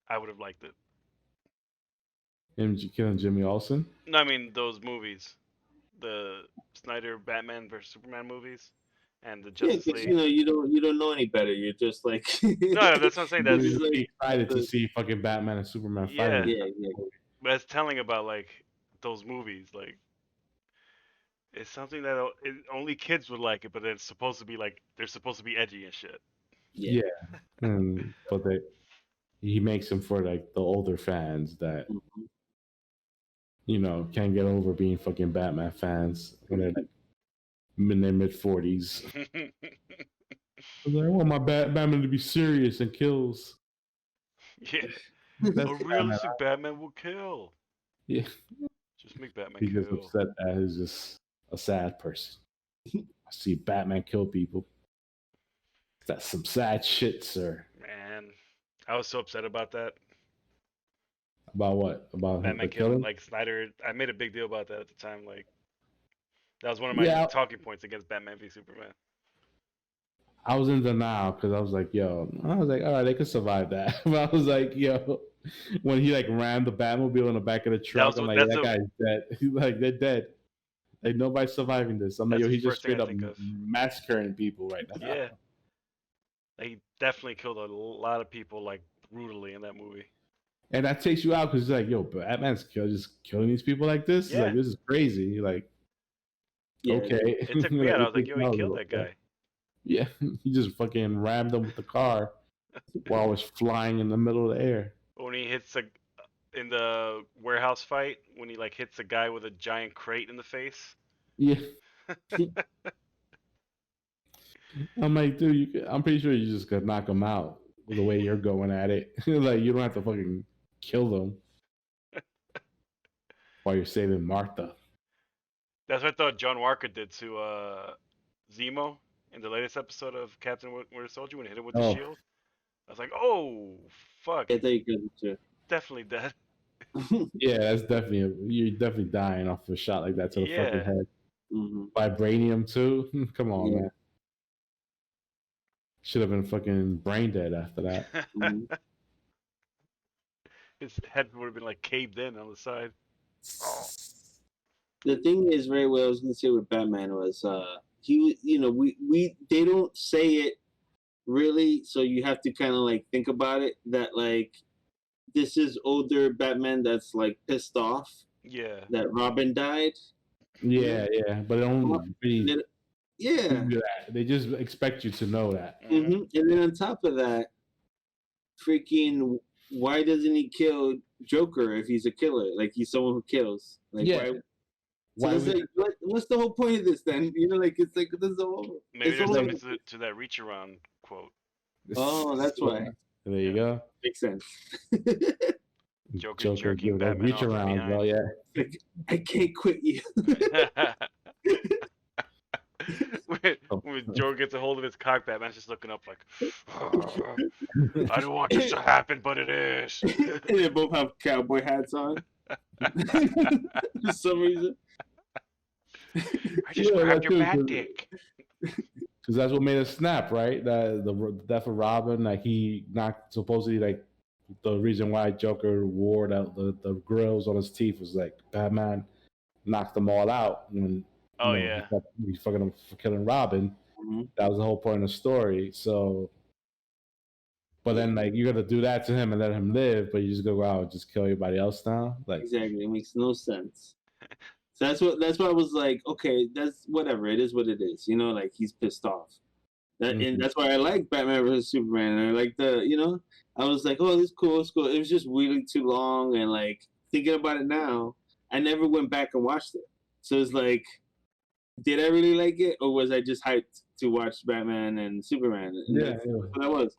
I would have liked it. Him killing Jimmy Olsen? No, I mean those movies, the Snyder Batman versus Superman movies, and the Justice because League. you don't know any better. You're just like No, that's what I'm saying. That's You're like- really excited to see fucking Batman and Superman Yeah. fighting. yeah. but it's telling about like those movies. Like it's something that only kids would like it, but it's supposed to be like they're supposed to be edgy and shit. Yeah. But he makes them for like the older fans that can't get over being fucking Batman fans when they're in their mid 40s. I want my Batman to be serious and kills. Yeah, That's a realistic Batman will kill. Yeah. Just make Batman He's just kill. upset that he's just a sad person. I see Batman kill people. That's some sad shit, sir. Man, I was so upset about that. About what? About Batman him killing killing? like Snyder. I made a big deal about that at the time. Like that was one of my talking points against Batman v Superman. I was in denial because I was like, all right, they could survive that. But I was like, yo, when he like rammed the Batmobile in the back of the truck, I'm like, that guy's dead. Like, they're dead. Like, nobody's surviving this. I'm like, yo, he's just straight up massacring people right now. Yeah. He definitely killed a lot of people, like, brutally in that movie. And that takes you out because it's like, yo, Batman's just killing these people like this? Yeah. Like, this is crazy. Like, okay. It took me out. I was like, yo, he killed that guy. Yeah, he just fucking rammed him with the car while it was flying in the middle of the air. When he hits in the warehouse fight, when he like hits a guy with a giant crate in the face. Yeah. I'm like, dude, I'm pretty sure you just could knock him out with the way you're going at it. Like, you don't have to fucking kill them while you're saving Martha. That's what I thought John Walker did to Zemo in the latest episode of Captain Winter Soldier when he hit him with the shield. I was like, oh, fuck. Yeah, there you go, too. Definitely dead. Yeah, that's you're definitely dying off a shot like that to the fucking head. Mm-hmm. Vibranium, too? Come on, man. Should have been fucking brain dead after that. His head would have been like caved in on the side. Oh. The thing is, right, what I was gonna say with Batman was, he, they don't say it really, so you have to kind of like think about it. That like, this is older Batman that's like pissed off. Yeah. That Robin died. Yeah, but it don't really. Yeah. They just expect you to know that. Mm-hmm. And then on top of that, freaking, why doesn't he kill Joker if he's a killer? Like, he's someone who kills. Like, why what's the whole point of this then? Like, it's like, this is all. Maybe there's something to that reach around quote. Oh, that's why. There you go. Makes sense. Joker jerking Batman reach around, bro. Yeah. Like, I can't quit you. when Joker gets a hold of his cock, Batman's just looking up like, I don't want this to happen, but it is. And they both have cowboy hats on. For some reason. I just grabbed your bat dick. Because that's what made us snap, right? The death of Robin, like he knocked, supposedly, like the reason why Joker wore the grills on his teeth was like Batman knocked them all out when he fucking him for killing Robin. Mm-hmm. That was the whole point of the story. So, but then like you got to do that to him and let him live, but you just go out and just kill everybody else now. Like exactly, it makes no sense. So that's why I was like, okay, that's whatever. It is what it is. You know, like he's pissed off. And Mhm. that's why I like Batman vs Superman. And I like I was like, oh, this is cool, it's cool. It was just really too long, and like thinking about it now, I never went back and watched it. So it's like, did I really like it, or was I just hyped to watch Batman and Superman? And Yeah, that's yeah. what I was.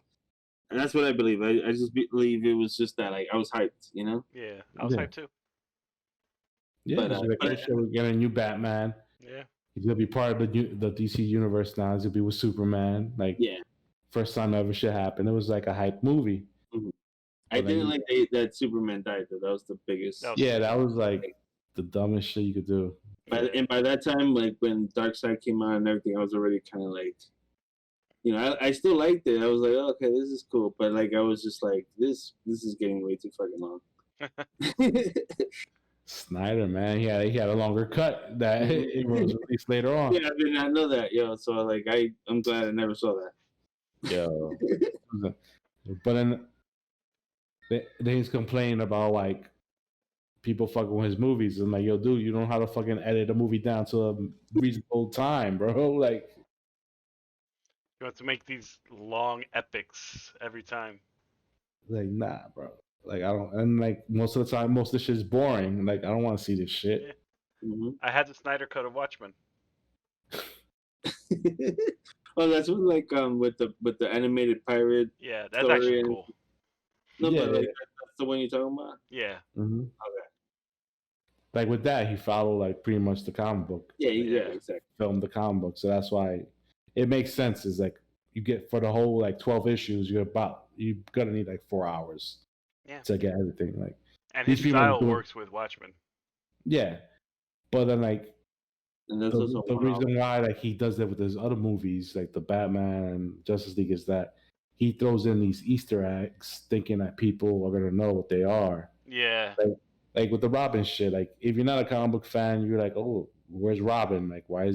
And that's what I believe. I just believe it was just that, like, I was hyped, Yeah, I was Yeah. hyped too. Yeah, But, it's like, oh shit, we're getting a new Batman. Yeah. He's gonna be part of the DC universe now. He's gonna be with Superman. Like, yeah. first time ever shit happened. It was like a hype movie. I But then didn't like that Superman died, though. That was the biggest. That was yeah, that was like the dumbest shit you could do. Yeah. And by that time, like when Darkseid came out and everything, I was already kind of like, I still liked it. I was like, oh, okay, this is cool, but like I was just like, this is getting way too fucking long. Snyder, man, he had a longer cut that it was released later on. Yeah, I did not know that, So like, I'm glad I never saw that. Yo, but then he's complaining about like people fucking with his movies. And like, yo, dude, you don't know how to fucking edit a movie down to a reasonable time, bro. Like, You have to make these long epics every time. nah, bro. Like, I don't, and like most of the time, most of the shit is boring. Like, I don't want to see this shit. Mm-hmm. I had the Snyder cut of Watchmen. Oh, that's what, like with the animated pirate. Yeah, that's actually cool. No, Yeah, but like yeah. that's the one you're talking about. Yeah. Mm-hmm. Okay. Like with that, he followed like pretty much the comic book. Yeah, Yeah. exactly. Filmed the comic book, so that's why it makes sense. Is like you get for the whole like 12 issues, you're gonna need like 4 hours. Yeah. To get everything like. And These his people are style doing- works with Watchmen. Yeah, but then like And that's also the reason why like he does that with his other movies, like the Batman and Justice League, is that he throws in these Easter eggs, thinking that people are gonna know what they are. Yeah. Like with the Robin shit, like if you're not a comic book fan, you're like, oh, where's Robin? Like, why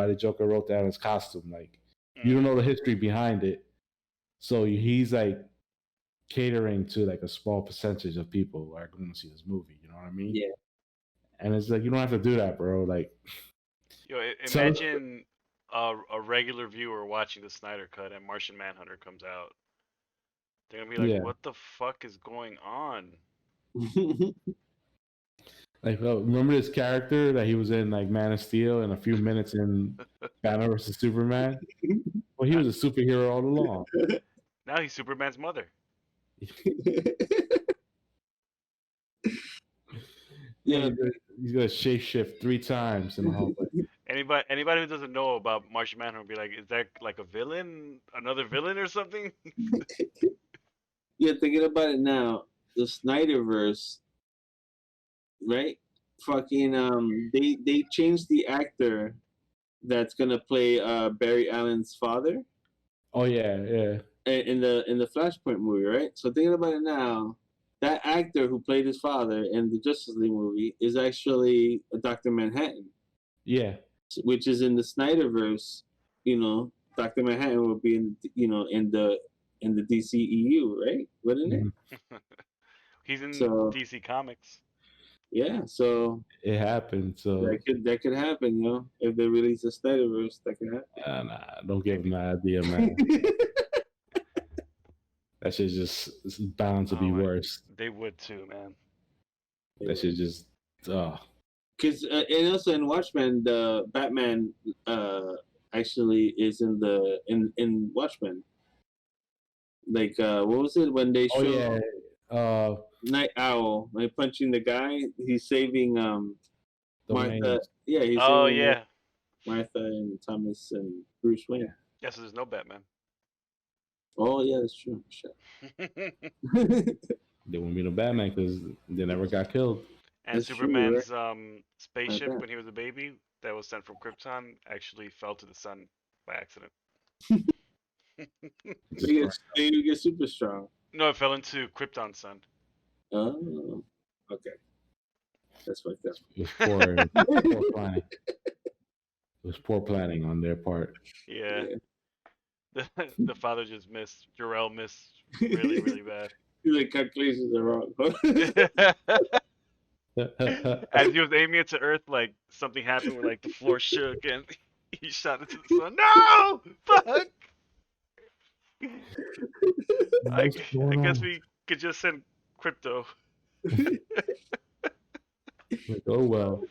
the Joker wrote that in his costume? Like, you don't know the history behind it, so he's like catering to like a small percentage of people who are going to see this movie. You know what I mean? Yeah. And it's like you don't have to do that, bro. Like, Yo, imagine a regular viewer watching the Snyder cut and Martian Manhunter comes out. They're gonna be like, Yeah. "What the fuck is going on?" like remember this character that he was in like Man of Steel and a few minutes in Batman vs Superman? Well, he was a superhero all along. Now he's Superman's mother. Yeah. He's gonna shapeshift 3 times in the whole thing. Anybody who doesn't know about Martian Manhunter will be like, "Is that like a villain? Another villain or something?" Yeah, thinking about it now, the Snyderverse, right? Fucking they changed the actor that's gonna play Barry Allen's father Oh yeah, yeah. in the Flashpoint movie, right? So thinking about it now, that actor who played his father in the Justice League movie is actually Dr. Manhattan, Yeah. which is in the Snyderverse. Dr. Manhattan will be in the DCEU, right? Wouldn't it? He's in So- DC Comics. Yeah, so It happened. So that could happen, if they release a Snyderverse, that could happen. nah, don't give him that idea, man. That shit's just it's bound to be Oh, my- worse. They would too, man. That shit just Because and also in Watchmen, the Batman actually is in Watchmen. Like what was it when they oh showed yeah. Night Owl like punching the guy? He's saving The Martha. Waynes. Yeah, he's Oh saving yeah. Martha and Thomas and Bruce Wayne. Yes, there's no Batman. Oh yeah, that's true. Shit. They won't be no Batman because they never got killed. And That's true, Superman's spaceship bet. when he was a baby that was sent from Krypton actually fell to the sun by accident. You get super strong. No, it fell into Krypton's sun. Oh, okay. That's fucked up. It was poor planning. It was poor planning on their part. Yeah. The father just missed. Jor-El missed really, really bad. The calculations are wrong. As he was aiming it to Earth, like something happened where like the floor shook and he shot into the sun. No, fuck. What's I going guess on? we could just send crypto. Like, oh well,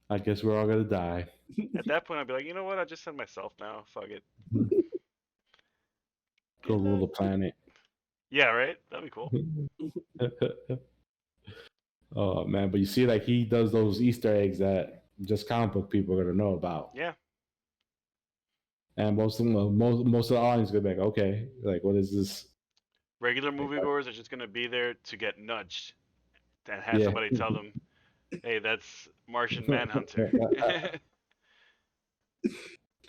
I guess we're all gonna die. At that point, I'd be like, you know what? I'll just send myself now. Fuck it. Go Good rule the luck. planet. Yeah, right. That'd be cool. Oh man, but you see, like he does those Easter eggs that just comic book people are gonna know about, Yeah. and most of them, most of the audience gonna be like, okay, like what is this? Regular moviegoers are just gonna be there to get nudged and have Yeah. somebody tell them, "Hey, that's Martian Manhunter."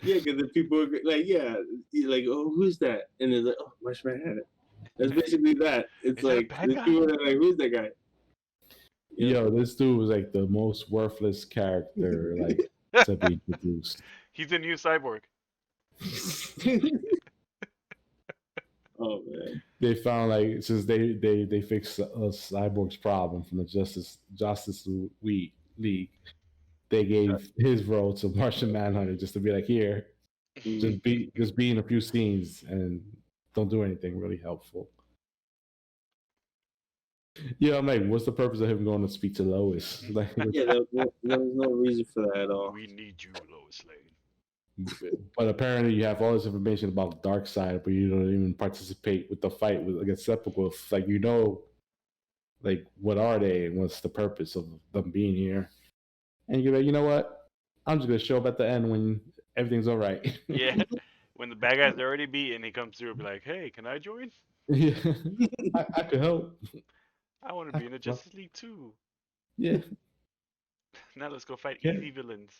Yeah, because the people are like, yeah, you're like, oh, who's that? And they're like, oh, Marshman had it. That's basically that. It's Is that a like bad the guy? people are like, who's that guy? Yeah. Yo, this dude was like the most worthless character like to be introduced. He's the new cyborg. Oh man. They found like since they fixed Cyborg's problem from the Justice League, they gave his role to Martian Manhunter just to be like, here, just be in a few scenes and don't do anything really helpful. Yeah, I'm like, what's the purpose of him going to speak to Lois? Like, Yeah, there was no reason for that at all. We need you, Lois Lane. but apparently you have all this information about Darkseid, but you don't even participate with the fight against Steppenwolf. Like, you know, like what are they and what's the purpose of them being here? And you're like, you know what? I'm just gonna show up at the end when everything's all right. Yeah. When the bad guy's already beaten, he comes through and be like, "Hey, can I join? Yeah, I could help. I want to be in the Justice League too. Yeah. Now let's go fight Yeah. easy villains."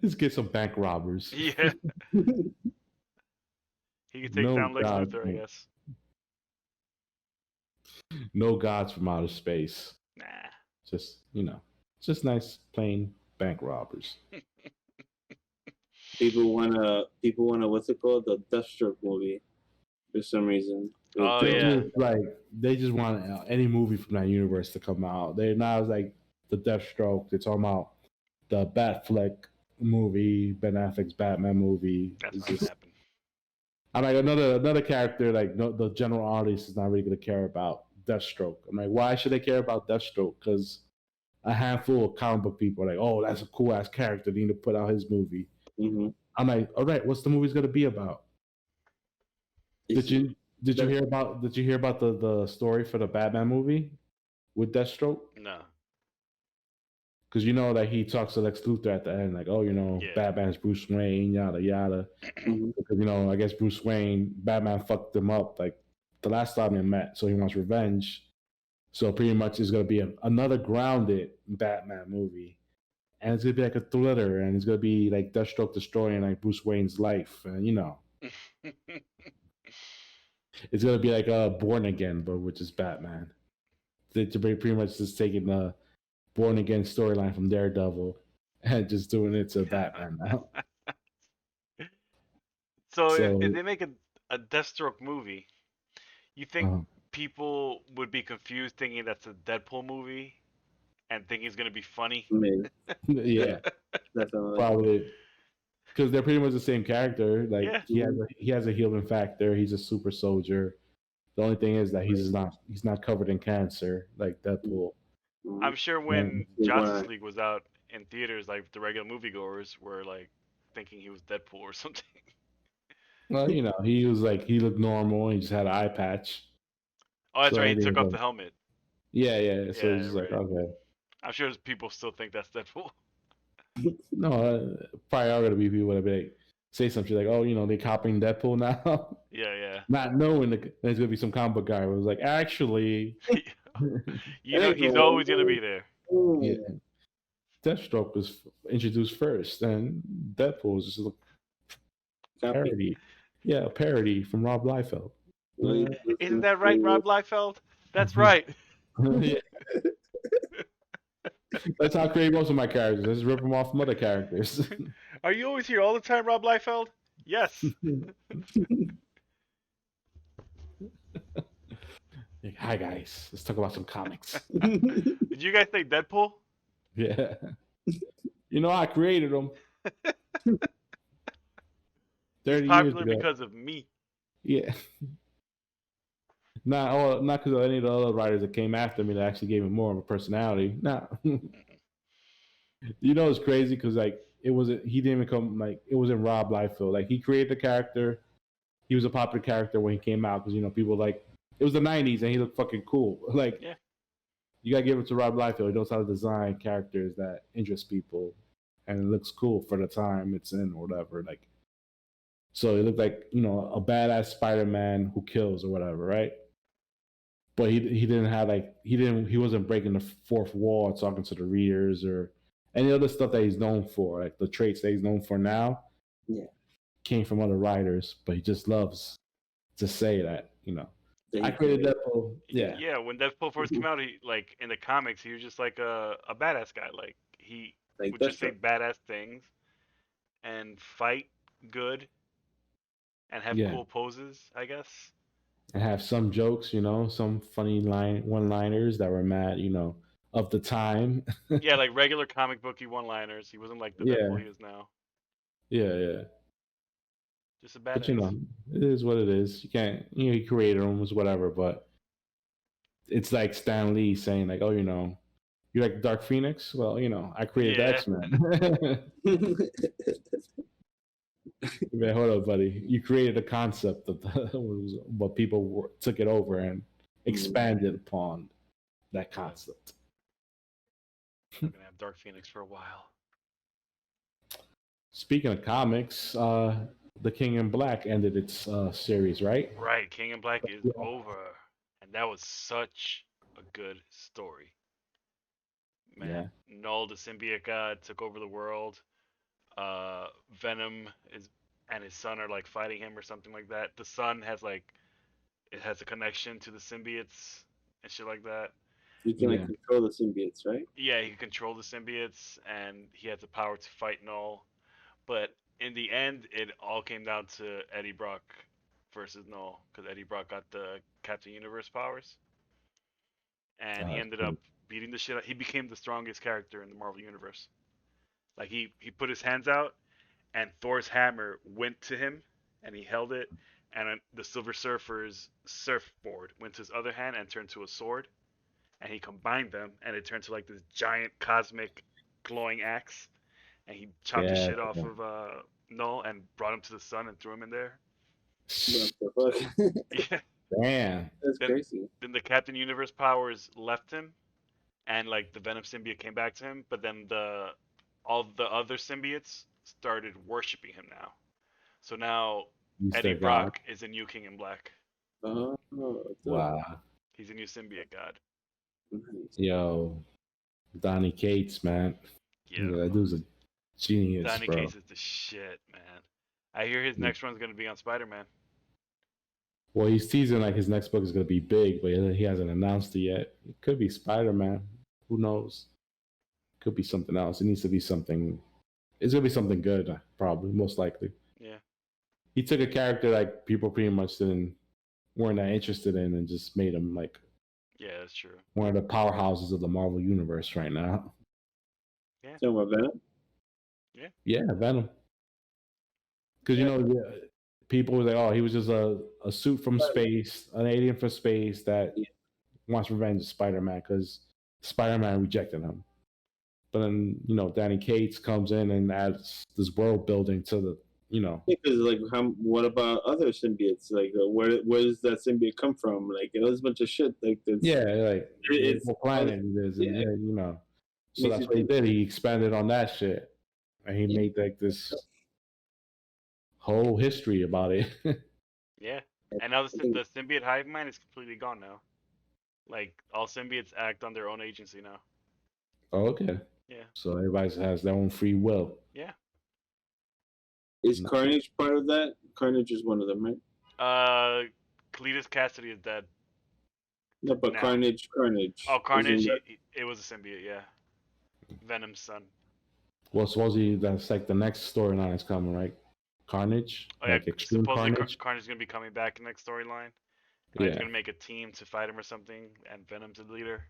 Let's get some bank robbers. Yeah. He could take No down Lex God, Luthor, I no. guess. No gods from outer space. Nah. Just, you know, just nice plain bank robbers. People wanna what's it called? The Deathstroke movie. For some reason. Oh, They yeah. just, like they just want any movie from that universe to come out. They're not like the Deathstroke. They're talking about the Batfleck movie, Ben Affleck's Batman movie. That's It's not just, gonna happen. I'm like another character like no, the general audience is not really gonna care about Deathstroke. I'm like, why should they care about Deathstroke? Because a handful of comic book people are like, oh, that's a cool ass character. They need to put out his movie. Mm-hmm. I'm like, all right, what's the movie's gonna be about? Did you hear about the story for the Batman movie with Deathstroke? No. Because you know that he talks to Lex Luthor at the end, like, oh, you know, Yeah. Batman's Bruce Wayne, yada yada. Because you know, I guess Bruce Wayne, Batman fucked him up like the last time they met, so he wants revenge. So pretty much it's gonna be another grounded Batman movie, and it's gonna be like a thriller, and it's gonna be like Deathstroke destroying like Bruce Wayne's life, and you know, it's gonna be like Born Again, but which is Batman. They're pretty much just taking the Born Again storyline from Daredevil and just doing it to Batman now. So So- if they make a Deathstroke movie, you think Uh-huh. people would be confused thinking that's a Deadpool movie and think it's gonna be funny? Maybe. Yeah, Definitely. probably because they're pretty much the same character. Like Yeah. he has a healing factor. He's a super soldier. The only thing is that he's not covered in cancer like Deadpool. I'm sure when Yeah. Justice League was out in theaters, like the regular moviegoers were like thinking he was Deadpool or something. Well, you know, he looked normal. He just had an eye patch. Oh, that's So right. He everything took off was- the helmet. Yeah. So Yeah, he's just like, right. okay. I'm sure people still think that's Deadpool. No, probably are gonna be people that be like say something like, oh, you know, they copying Deadpool now, Yeah. not knowing that there's gonna be some comic book guy who was like, actually, You know, he's always gonna be there. yeah, Deathstroke was introduced first, and Deadpool was just a parody. Yeah, a parody from Rob Liefeld. Isn't that right, Rob Liefeld? That's right. Yeah. That's how I create most of my characters. I just rip them off from other characters. Are you always here all the time, Rob Liefeld? Yes. Like, hi guys, let's talk about some comics. Did you guys say Deadpool? Yeah. You know, I created them He's 30 years popular ago. because of me. Yeah. Not because of any of the other writers that came after me that actually gave me more of a personality. Nah. You know, it's crazy because like he didn't even come like it wasn't Rob Liefeld. Like he created the character. He was a popular character when he came out because people like it was the '90s and he looked fucking cool. Like Yeah. you gotta give it to Rob Liefeld. He knows how to design characters that interest people, and it looks cool for the time it's in or whatever. Like, so it looked like a badass Spider-Man who kills or whatever, right? But he didn't have like he wasn't breaking the fourth wall talking to the readers or any other stuff that he's known for, like the traits that he's known for now. Yeah. Came from other writers, but he just loves to say that. I created Deadpool. Yeah. Yeah, when Deadpool first came out, he like in the comics, he was just like a badass guy. Like he Like would just say Deathstroke. badass things and fight good and have Yeah. cool poses, I guess. And have some jokes, some funny one-liners that were mad, of the time. Yeah, like regular comic booky one-liners. He wasn't like the Yeah. Deadpool he is now. Yeah. Just a But badass. it is what it is. You can't, he created them, was whatever. But it's like Stan Lee saying, like, oh, you like Dark Phoenix? Well, I created Yeah. X-Men. Man, hold up, buddy. You created a concept of what people took it over and expanded upon that concept. I'm gonna have Dark Phoenix for a while. Speaking of comics, The King in Black ended its series, right? Right, King in Black is over, and that was such a good story. Man, Null, the symbiote god, took over the world. Venom and his son are like fighting him or something like that. The son has it has a connection to the symbiotes and shit like that. You can control the symbiotes, right? Yeah, he can control the symbiotes and he has the power to fight Null. But in the end, it all came down to Eddie Brock versus Null because Eddie Brock got the Captain Universe powers, and he ended up beating the shit out. He became the strongest character in the Marvel Universe. Like he put his hands out, and Thor's hammer went to him, and he held it, and the Silver Surfer's surfboard went to his other hand and turned to a sword, and he combined them, and it turned to like this giant cosmic glowing axe, and he chopped the shit off of Null and brought him to the sun and threw him in there. What the fuck? Yeah. Damn. That's crazy. Then the Captain Universe powers left him, and like the Venom symbiote came back to him, but then all the other symbiotes started worshiping him now. So now Eddie Brock is a new King in Black. Oh, wow. He's a new symbiote god. Nice. Yo, Donny Cates, man. Yeah. That dude's a genius, Donny bro. Cates is the shit, man. I hear his next one's gonna be on Spider-Man. Well, he's teasing like his next book is gonna be big, but he hasn't announced it yet. It could be Spider-Man. Who knows? Could be something else. It needs to be something. It's gonna be something good, probably, most likely. Yeah. He took a character like people pretty much weren't that interested in, and just made him like. Yeah, that's true. One of the powerhouses of the Marvel Universe right now. Yeah. Talking about Venom? Yeah, Venom. Because people were like, "Oh, he was just a suit from space, an alien from space that wants revenge of Spider-Man because Spider-Man rejected him." But then Donny Cates comes in and adds this world building to the Because what about other symbiotes? Like, where does that symbiote come from? Like, there's a bunch of shit. Like, it's what planet it is, So that's what he did. He expanded on that shit, and he made like this whole history about it. Yeah, and now the symbiote hive mind is completely gone now. Like all symbiotes act on their own agency now. Oh, okay. Yeah. So everybody has their own free will. Yeah. Is Carnage part of that? Carnage is one of them, right? Cletus Cassidy is dead. No, but now. Carnage. Oh, Carnage. It was a symbiote, yeah. Venom's son. Well, supposedly that's like the next storyline that's coming, right? Carnage. Oh yeah. Like Extreme supposedly Carnage. Carnage is gonna be coming back in the next storyline, He's Yeah. gonna make a team to fight him or something, and Venom's the leader.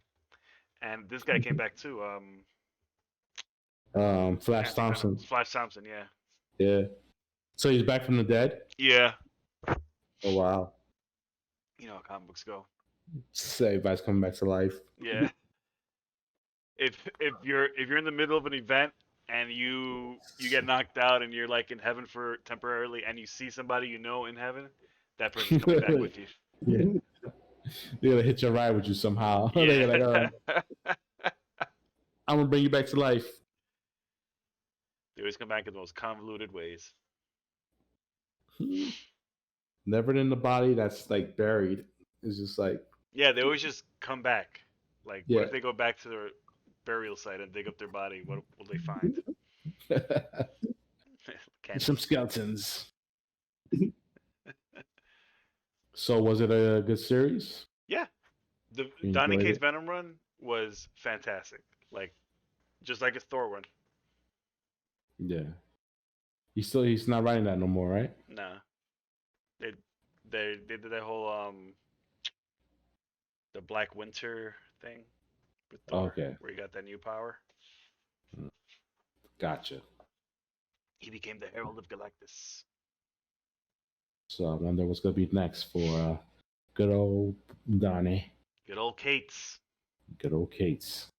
And this guy came back too. Flash Anti-Venom, Thompson. Flash Thompson. Yeah. Yeah. So he's back from the dead. Yeah. Oh wow. You know how comic books go. So everybody's coming back to life. Yeah. if you're in the middle of an event and you get knocked out and you're like in heaven for temporarily and you see somebody you know in heaven, that person's coming back with you. Yeah. They're gonna hit your ride with you somehow. They're Yeah. like, I'm gonna bring you back to life. They always come back in the most convoluted ways. Never in the body that's like buried. It's just like Yeah, they always just come back. Like, Yeah. what if they go back to their burial site and dig up their body? What will they find? some skeletons. So was it a good series? Yeah, the You Donny enjoyed Cates it? Venom run was fantastic. Like, just like his Thor run. Yeah. He's not writing that no more, right? Nah, they did that whole the Black Winter thing with Thor, Okay. where he got that new power. Gotcha. He became the Herald of Galactus. So I wonder what's gonna be next for good old Donnie. Good old Cates. Good old Cates.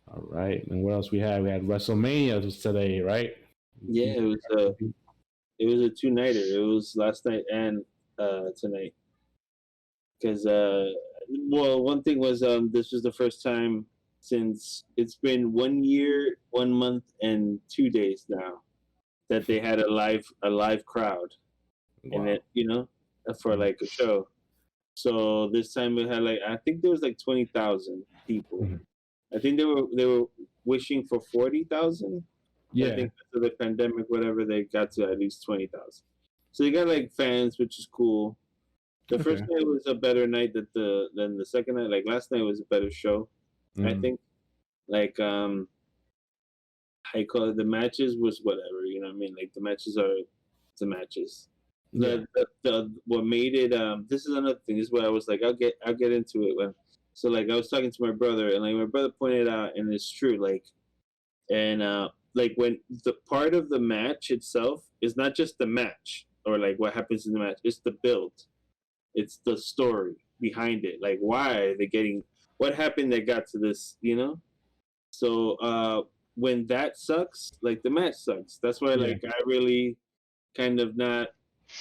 All right. And what else we had? We had WrestleMania today, right? Yeah, it was a two-nighter. It was last night and tonight. Because well, one thing was this was the first time since it's been 1 year, 1 month, and 2 days now that they had a live crowd, and Wow. it for like a show. So this time we had like I think there was like 20,000 people. Mhm. I think they were wishing for 40,000. Yeah. I think after the pandemic, whatever, they got to at least 20,000. So you got like fans, which is cool. The first Okay. night was a better night than the second night. Like last night was a better show, I Mhm. think. Like I call it the matches was whatever, you know what I mean? Like the matches are the matches. Yeah. The what made it this is another thing. This is where I was like I'll get into it when so like I was talking to my brother and like my brother pointed out and it's true like and like when the part of the match itself is not just the match or like what happens in the match, it's the build. It's the story behind it. Like why are they getting what happened that got to this, you know? So when that sucks, like the match sucks. That's why Yeah. like I really kind of not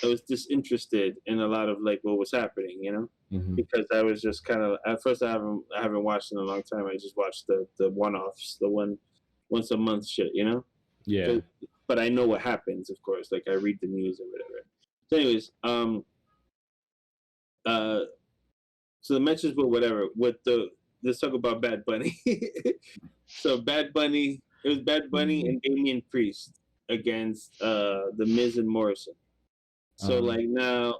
I was disinterested in a lot of like what was happening, you know? Mhm. Because I was just kind of at first I haven't watched in a long time. I just watched the one-offs, the once a month shit, you know? Yeah. But I know what happens, of course. Like I read the news or whatever. So anyways, so the matches were whatever. Let's talk about Bad Bunny. So Bad Bunny, it was Bad Bunny and Damian Priest against the Miz and Morrison. So like now,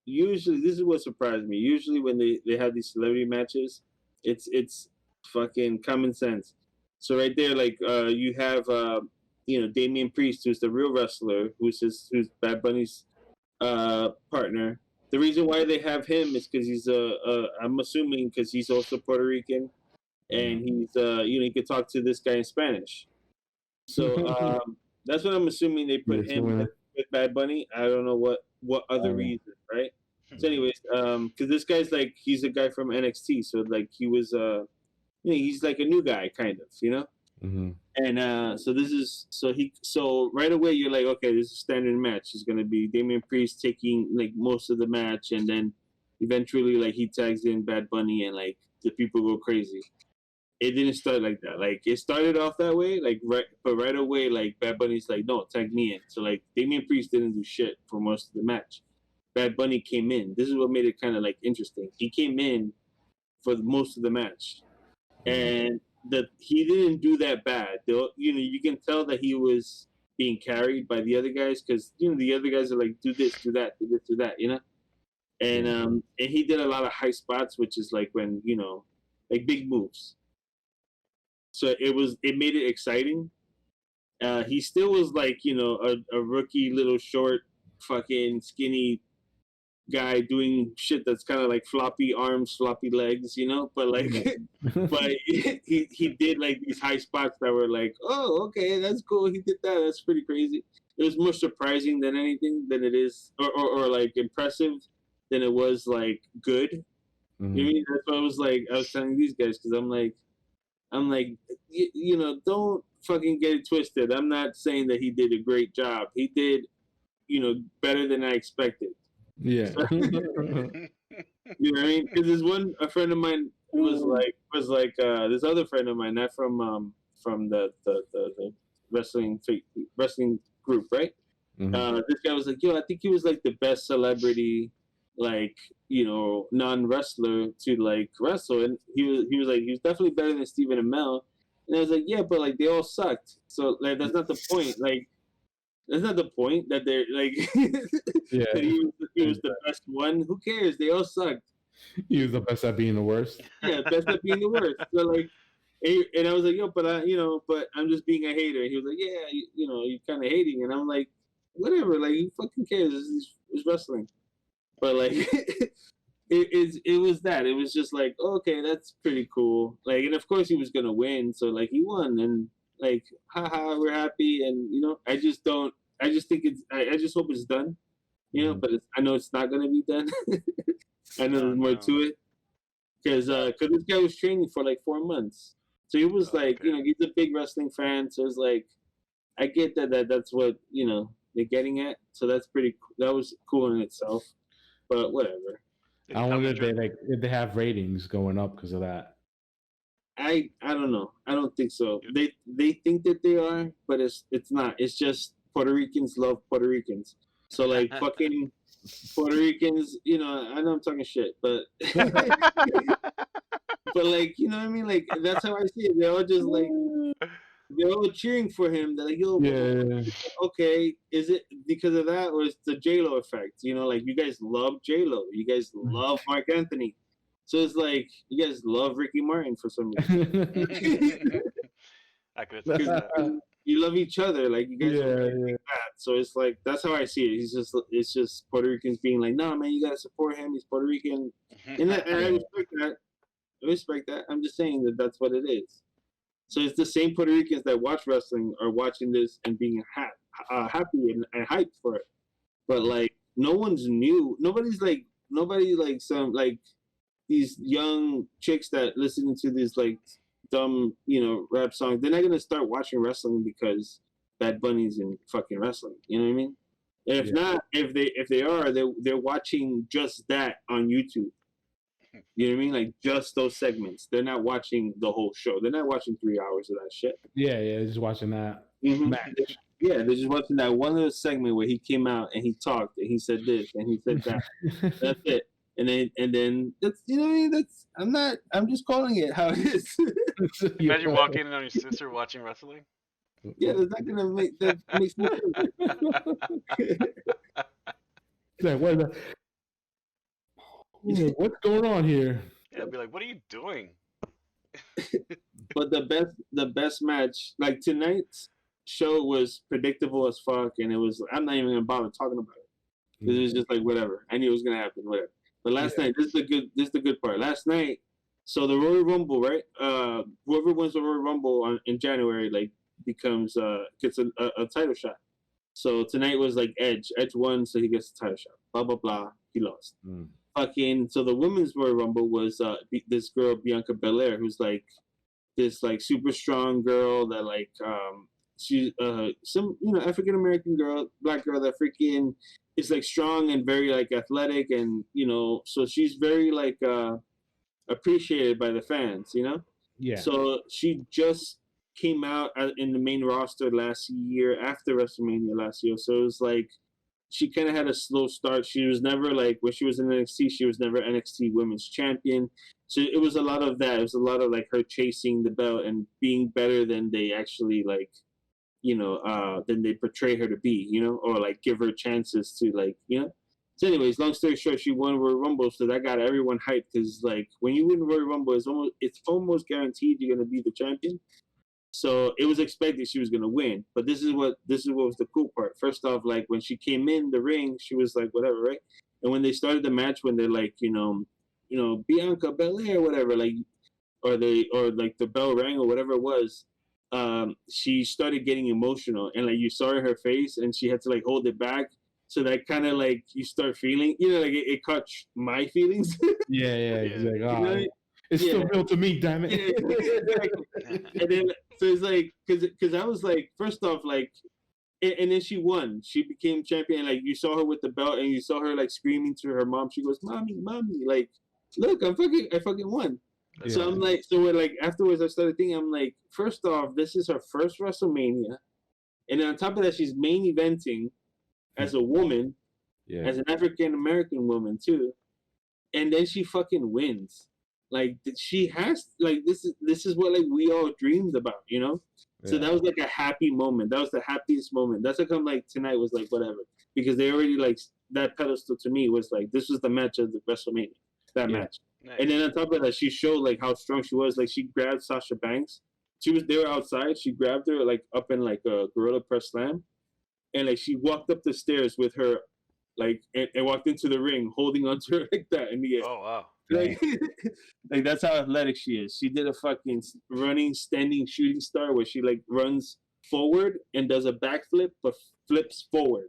usually this is what surprised me. Usually when they have these celebrity matches, it's fucking common sense. So right there, like you have Damian Priest, who's the real wrestler, who's Bad Bunny's partner. The reason why they have him is because he's I'm assuming because he's also Puerto Rican, and he's he could talk to this guy in Spanish. So that's what I'm assuming they put him with Bad Bunny. I don't know what other reason, right? So anyways, because this guy's like he's a guy from NXT, so like he was he's like a new guy kind of, you know. Mhm. And so right away you're like, okay, this is a standard match. It's gonna be Damian Priest taking like most of the match, and then eventually like he tags in Bad Bunny, and like the people go crazy. It didn't start like that. Like it started off that way, but right away like Bad Bunny's like, no, tag me in. So like Damian Priest didn't do shit for most of the match. Bad Bunny came in. This is what made it kind of like interesting. He came in for most of the match, and he didn't do that bad. You can tell that he was being carried by the other guys because the other guys are like, do this, do that, do this, do that, and he did a lot of high spots, which is like when like big moves. So it made it exciting. He still was like a rookie, little short, fucking skinny guy doing shit that's kind of like floppy arms, floppy legs, you know. But like, but he did like these high spots that were like, oh, okay, that's cool. He did that. That's pretty crazy. It was more surprising than anything than it is, or like impressive than it was like good. You know what I mean? That's what I was like. I was telling these guys because I'm like, you know, don't fucking get it twisted. I'm not saying that he did a great job. He did, you know, better than I expected. Yeah. You know what I mean? Because a friend of mine was like this other friend of mine, not from the wrestling group, right? This guy was like, yo, I think he was like the best celebrity, like, you know, non-wrestler to like wrestle, and he was definitely better than Stephen Amell. And I was like, yeah, but like they all sucked, so like that's not the point. Like that's not the point that they're like Yeah. that he was the best one. Who cares? They all sucked. He was the best at being the worst. Yeah, best at being the worst. So like, and I was like, yo, but I'm just being a hater. And he was like, yeah, you know, you're kind of hating, and I'm like, whatever. Like, who fucking cares? It's wrestling. But like, it was that. It was just like, okay, that's pretty cool. Like, and of course he was gonna win, so like he won, and like, haha, we're happy, and you know, I just think I just hope it's done, you know. But I know it's not gonna be done. I know there's more to it, because this guy was training for like 4 months, so he was like, you know, he's a big wrestling fan, so it's like, I get that's what, you know, they're getting at, so that's pretty. That was cool in itself, but whatever. I wonder if they have ratings going up because of that. I don't know. I don't think so. They think that they are, but it's not. It's just Puerto Ricans love Puerto Ricans. So like fucking Puerto Ricans, you know, I know I'm talking shit, but but like, you know what I mean? Like that's how I see it. They're all just like, they're all cheering for him. They're like, yo, Yeah. okay, is it because of that, or is the J-Lo effect? You know, like you guys love J-Lo, you guys love Mark Anthony, so it's like you guys love Ricky Martin for some reason. I could have said that. You love each other, like you guys are like that. So it's like that's how I see it. It's just Puerto Ricans being like, no man, you gotta support him. He's Puerto Rican, and I respect that. I respect that. I'm just saying that that's what it is. So it's the same Puerto Ricans that watch wrestling are watching this and being happy and hyped for it. But like, no one's new. Nobody like some like these young chicks that listen to these like dumb, you know, rap songs. They're not gonna start watching wrestling because Bad Bunny's in fucking wrestling. You know what I mean? And if not, if they are, they're watching just that on YouTube. You know what I mean? Like just those segments. They're not watching the whole show. They're not watching 3 hours of that shit. Yeah, just watching that match. Yeah, they're just watching that one little segment where he came out and he talked and he said this and he said that. That's it. And then that's, you know what I mean? I'm just calling it how it is. Imagine walking in on your sister watching wrestling. Yeah, that's not gonna that makes me Like, what's going on here? Yeah, I'd be like, what are you doing? But the best match, like tonight's show, was predictable as fuck, and it was. I'm not even gonna bother talking about it. It was just like whatever. I knew it was gonna happen, whatever. But last night, this is the good part. Last night, so the Royal Rumble, right? Whoever wins the Royal Rumble in January, like becomes gets a title shot. So tonight was like Edge. Edge won, so he gets a title shot. Blah blah blah. He lost. So the women's Royal Rumble was this girl Bianca Belair, who's like this like super strong girl that like she's some, you know, African American girl, black girl that freaking is like strong and very like athletic, and you know, so she's very like appreciated by the fans, you know. Yeah. So she just came out in the main roster last year after WrestleMania last year, so it was like she kind of had a slow start. She was never like, when she was in NXT, she was never NXT Women's Champion. So it was a lot of that. It was a lot of like her chasing the belt and being better than they actually like, you know, than they portray her to be, you know, or like give her chances to like, you know. So anyways, long story short, she won Royal Rumble, so that got everyone hyped because like when you win Royal Rumble, it's almost guaranteed you're gonna be the champion. So it was expected she was gonna win, but this is what was the cool part. First off, like when she came in the ring, she was like whatever, right? And when they started the match, when they're like, Bianca Belair, whatever, like, or like the bell rang or whatever it was, she started getting emotional, and like you saw her face, and she had to like hold it back. So that kind of like you start feeling, like it caught my feelings. Yeah, it's like, You know? it's Yeah. still real to me, damn it. Exactly. And then so it's like, because I was like, first off, like, and then she won. She became champion. Like you saw her with the belt, and you saw her like screaming to her mom. She goes, "Mommy, mommy!" Like, look, I fucking won. That's So I'm awesome. like, so when, like afterwards, I started thinking, I'm like, first off, this is her first WrestleMania, and then on top of that, she's main eventing as a woman, Yeah. as an African American woman too, and then she fucking wins. Like she has, like this is what like we all dreamed about, So that was like a happy moment. That was the happiest moment. That's how come like tonight was like whatever, because they already like that pedestal to me was like this was the match of the WrestleMania, that Yeah. match. Nice. And then on top of that, she showed like how strong she was. Like she grabbed Sasha Banks. They were outside. She grabbed her like up in like a gorilla press slam, and like she walked up the stairs with her, like and walked into the ring holding onto her like that in the air. Oh wow. Like, like that's how athletic she is. She did a fucking running, standing shooting star where she like runs forward and does a backflip, but flips forward.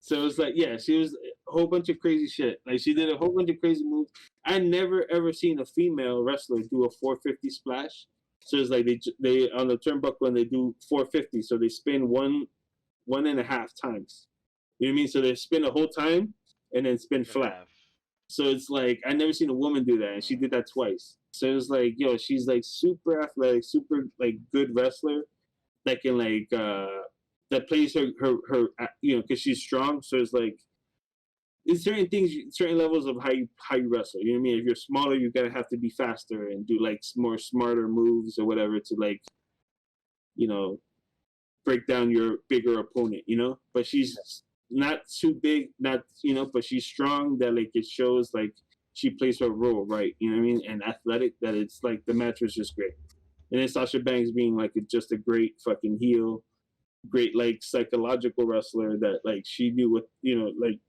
So it's like, yeah, she was a whole bunch of crazy shit. Like she did a whole bunch of crazy moves. I never ever seen a female wrestler do a 450 splash. So it's like they on the turnbuckle and they do 450. So they spin one and a half times. You know what I mean? So they spin a whole time and then spin flat. So it's like I never seen a woman do that, and she did that twice. So it was like, yo, she's like super athletic, super like good wrestler that can like that plays her because she's strong. So it's like it's certain things, certain levels of how you wrestle. You know what I mean? If you're smaller, you gotta have to be faster and do like more smarter moves or whatever to like break down your bigger opponent. But she's not too big, but she's strong that like it shows like she plays her role right, you know what I mean, and athletic that it's like the match was just great. And then Sasha Banks being like just a great fucking heel, great like psychological wrestler that like she knew what like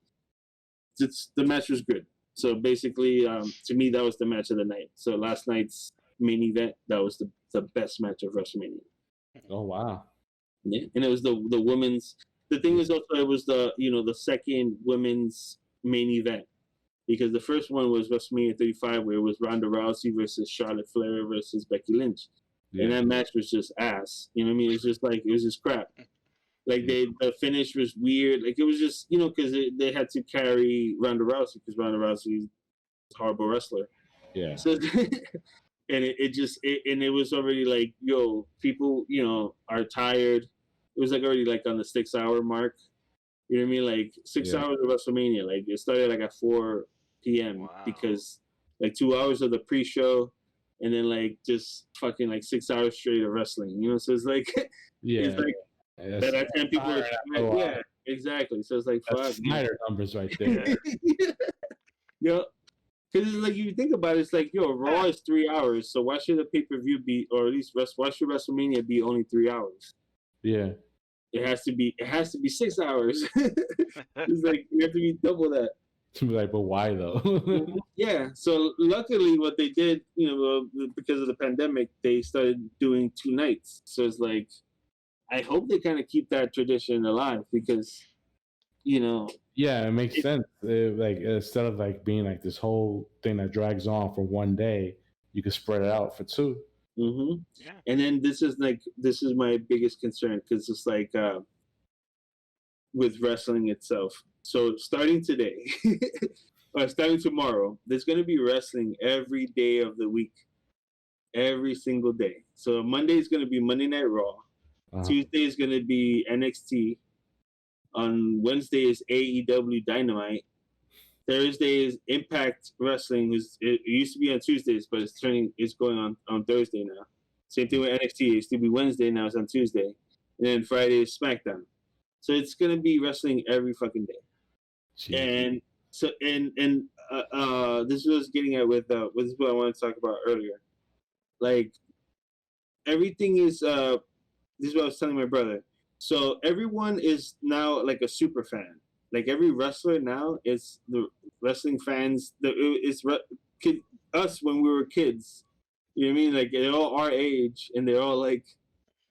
the match was good. So basically, to me that was the match of the night. So last night's main event, that was the best match of WrestleMania. Oh wow. Yeah, and it was the women's. The thing is also it was the the second women's main event, because the first one was WrestleMania 35 where it was Ronda Rousey versus Charlotte Flair versus Becky Lynch, and that match was just ass. You know what I mean? It was just crap. Like the finish was weird. Like it was just because they had to carry Ronda Rousey because Ronda Rousey is a horrible wrestler. Yeah. So and it was already like, yo, people are tired. It was like already like on the 6 hour mark. You know what I mean? Like 6 hours of WrestleMania. Like it started like at 4 p.m. Wow. because like 2 hours of the pre-show, and then like just fucking like 6 hours straight of wrestling. So it's like it's like by that time people are yeah, exactly. So it's like that's Snyder numbers right there. Yeah. Because it's like you think about it, it's like, yo, Raw is 3 hours, so why should a pay-per-view be, or at least why should WrestleMania be only 3 hours? Yeah. It has to be 6 hours. It's like you have to be double that. Like, but why though? Yeah. So luckily, what they did, because of the pandemic, they started doing 2 nights. So it's like, I hope they kind of keep that tradition alive because, Yeah, it makes sense. Like instead of like being like this whole thing that drags on for one day, you can spread it out for 2. Mm-hmm. Yeah. And then this is my biggest concern because it's like with wrestling itself. So starting today or starting tomorrow, there's going to be wrestling every day of the week, every single day. So Monday is going to be Monday Night Raw. Tuesday is going to be NXT. On Wednesday is AEW Dynamite. Thursday is Impact Wrestling. It used to be on Tuesdays, but it's going on Thursday now. Same thing with NXT. It used to be Wednesday, now it's on Tuesday. And then Friday is SmackDown. So it's gonna be wrestling every fucking day. Jeez. And so and this was getting at with this is what I wanted to talk about earlier. Like everything is this is what I was telling my brother. So everyone is now like a super fan. Like every wrestler now is the wrestling fans. Us when we were kids. You know what I mean? Like they're all our age, and they're all like,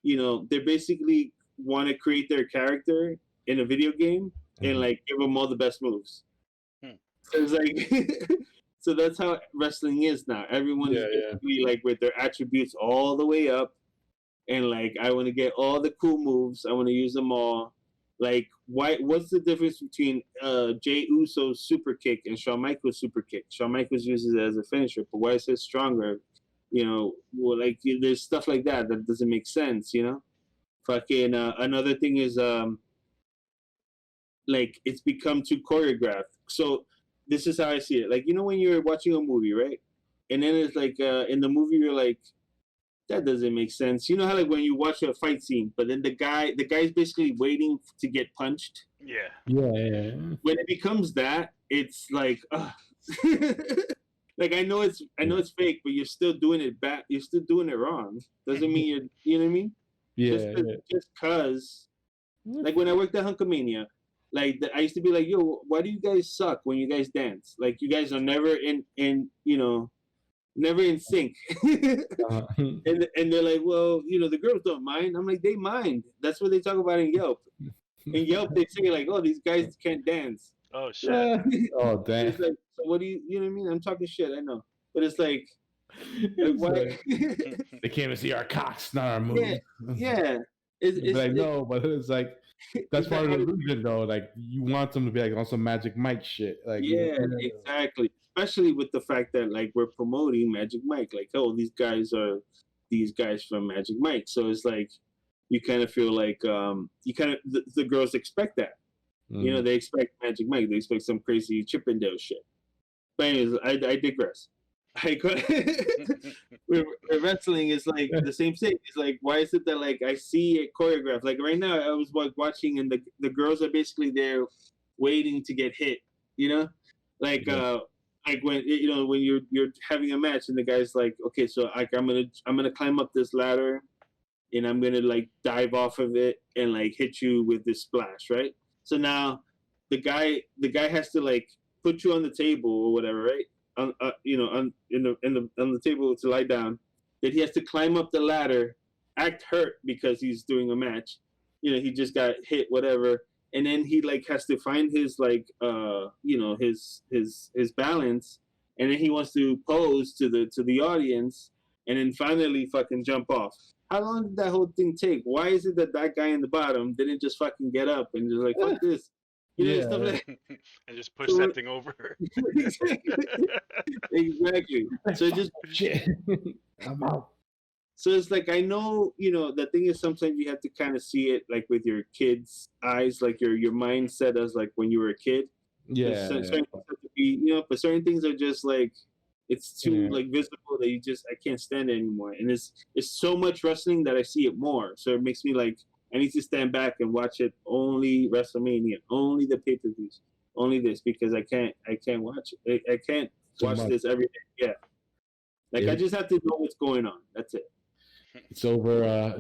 they basically want to create their character in a video game and like give them all the best moves. So it's like, so that's how wrestling is now. Everyone's basically like with their attributes all the way up, and like I want to get all the cool moves. I want to use them all. Like, what's the difference between Jey Uso's super kick and Shawn Michaels' super kick? Shawn Michaels uses it as a finisher, but why is it stronger? Well, like there's stuff like that that doesn't make sense. Fucking another thing is like it's become too choreographed. So this is how I see it. Like when you're watching a movie, right? And then it's like in the movie you're like, that doesn't make sense. You know how like when you watch a fight scene, but then the guy's basically waiting to get punched. Yeah. When it becomes that, it's like, like I know it's fake, but you're still doing it bad. You're still doing it wrong. Doesn't mean you're. You know what I mean? Just cause. Like when I worked at Hunkamania, like I used to be like, yo, why do you guys suck when you guys dance? Like you guys are never never in sync. And they're like, well, the girls don't mind. I'm like, they mind. That's what they talk about in Yelp. In Yelp, they say like, oh, these guys can't dance. Oh shit. Oh damn. It's like, so what do you know what I mean? I'm talking shit, I know, but it's like why? They came to see our cocks, not our movies. Yeah. It's like no, but it's like that's part of the illusion though. Like you want them to be like on some Magic Mike shit. Like exactly. Especially with the fact that like we're promoting Magic Mike, like these guys are these guys from Magic Mike. So it's like you kind of feel like the girls expect that. They expect Magic Mike. They expect some crazy Chippendale shit. But anyways, I digress. Wrestling is like the same thing. It's like, why is it that like I see it choreographed? Like right now, I was watching, and the girls are basically there waiting to get hit. Like when when you're having a match, and the guy's like, okay, so like I'm gonna climb up this ladder, and I'm gonna like dive off of it and like hit you with this splash, right? So now the guy has to like put you on the table or whatever, right? On the table to lie down. Then he has to climb up the ladder, act hurt because he's doing a match. He just got hit, whatever, and then he like has to find his like his balance, and then he wants to pose to the audience, and then finally fucking jump off. How long did that whole thing take? Why is it that guy in the bottom didn't just fucking get up and just like fuck this? Stuff like and just push that thing over. Exactly. So just shit. I'm out. So it's like I know, the thing is sometimes you have to kind of see it like with your kid's eyes, like your mindset as like when you were a kid. Yeah. Certain things have to be, but certain things are just like it's too like visible that I can't stand it anymore. And it's so much wrestling that I see it more. So it makes me like I need to stand back and watch it only WrestleMania, only the pay-per-views, only this, because I can't watch it. I can't watch this every day. Yeah. Like I just have to know what's going on. That's it. It's over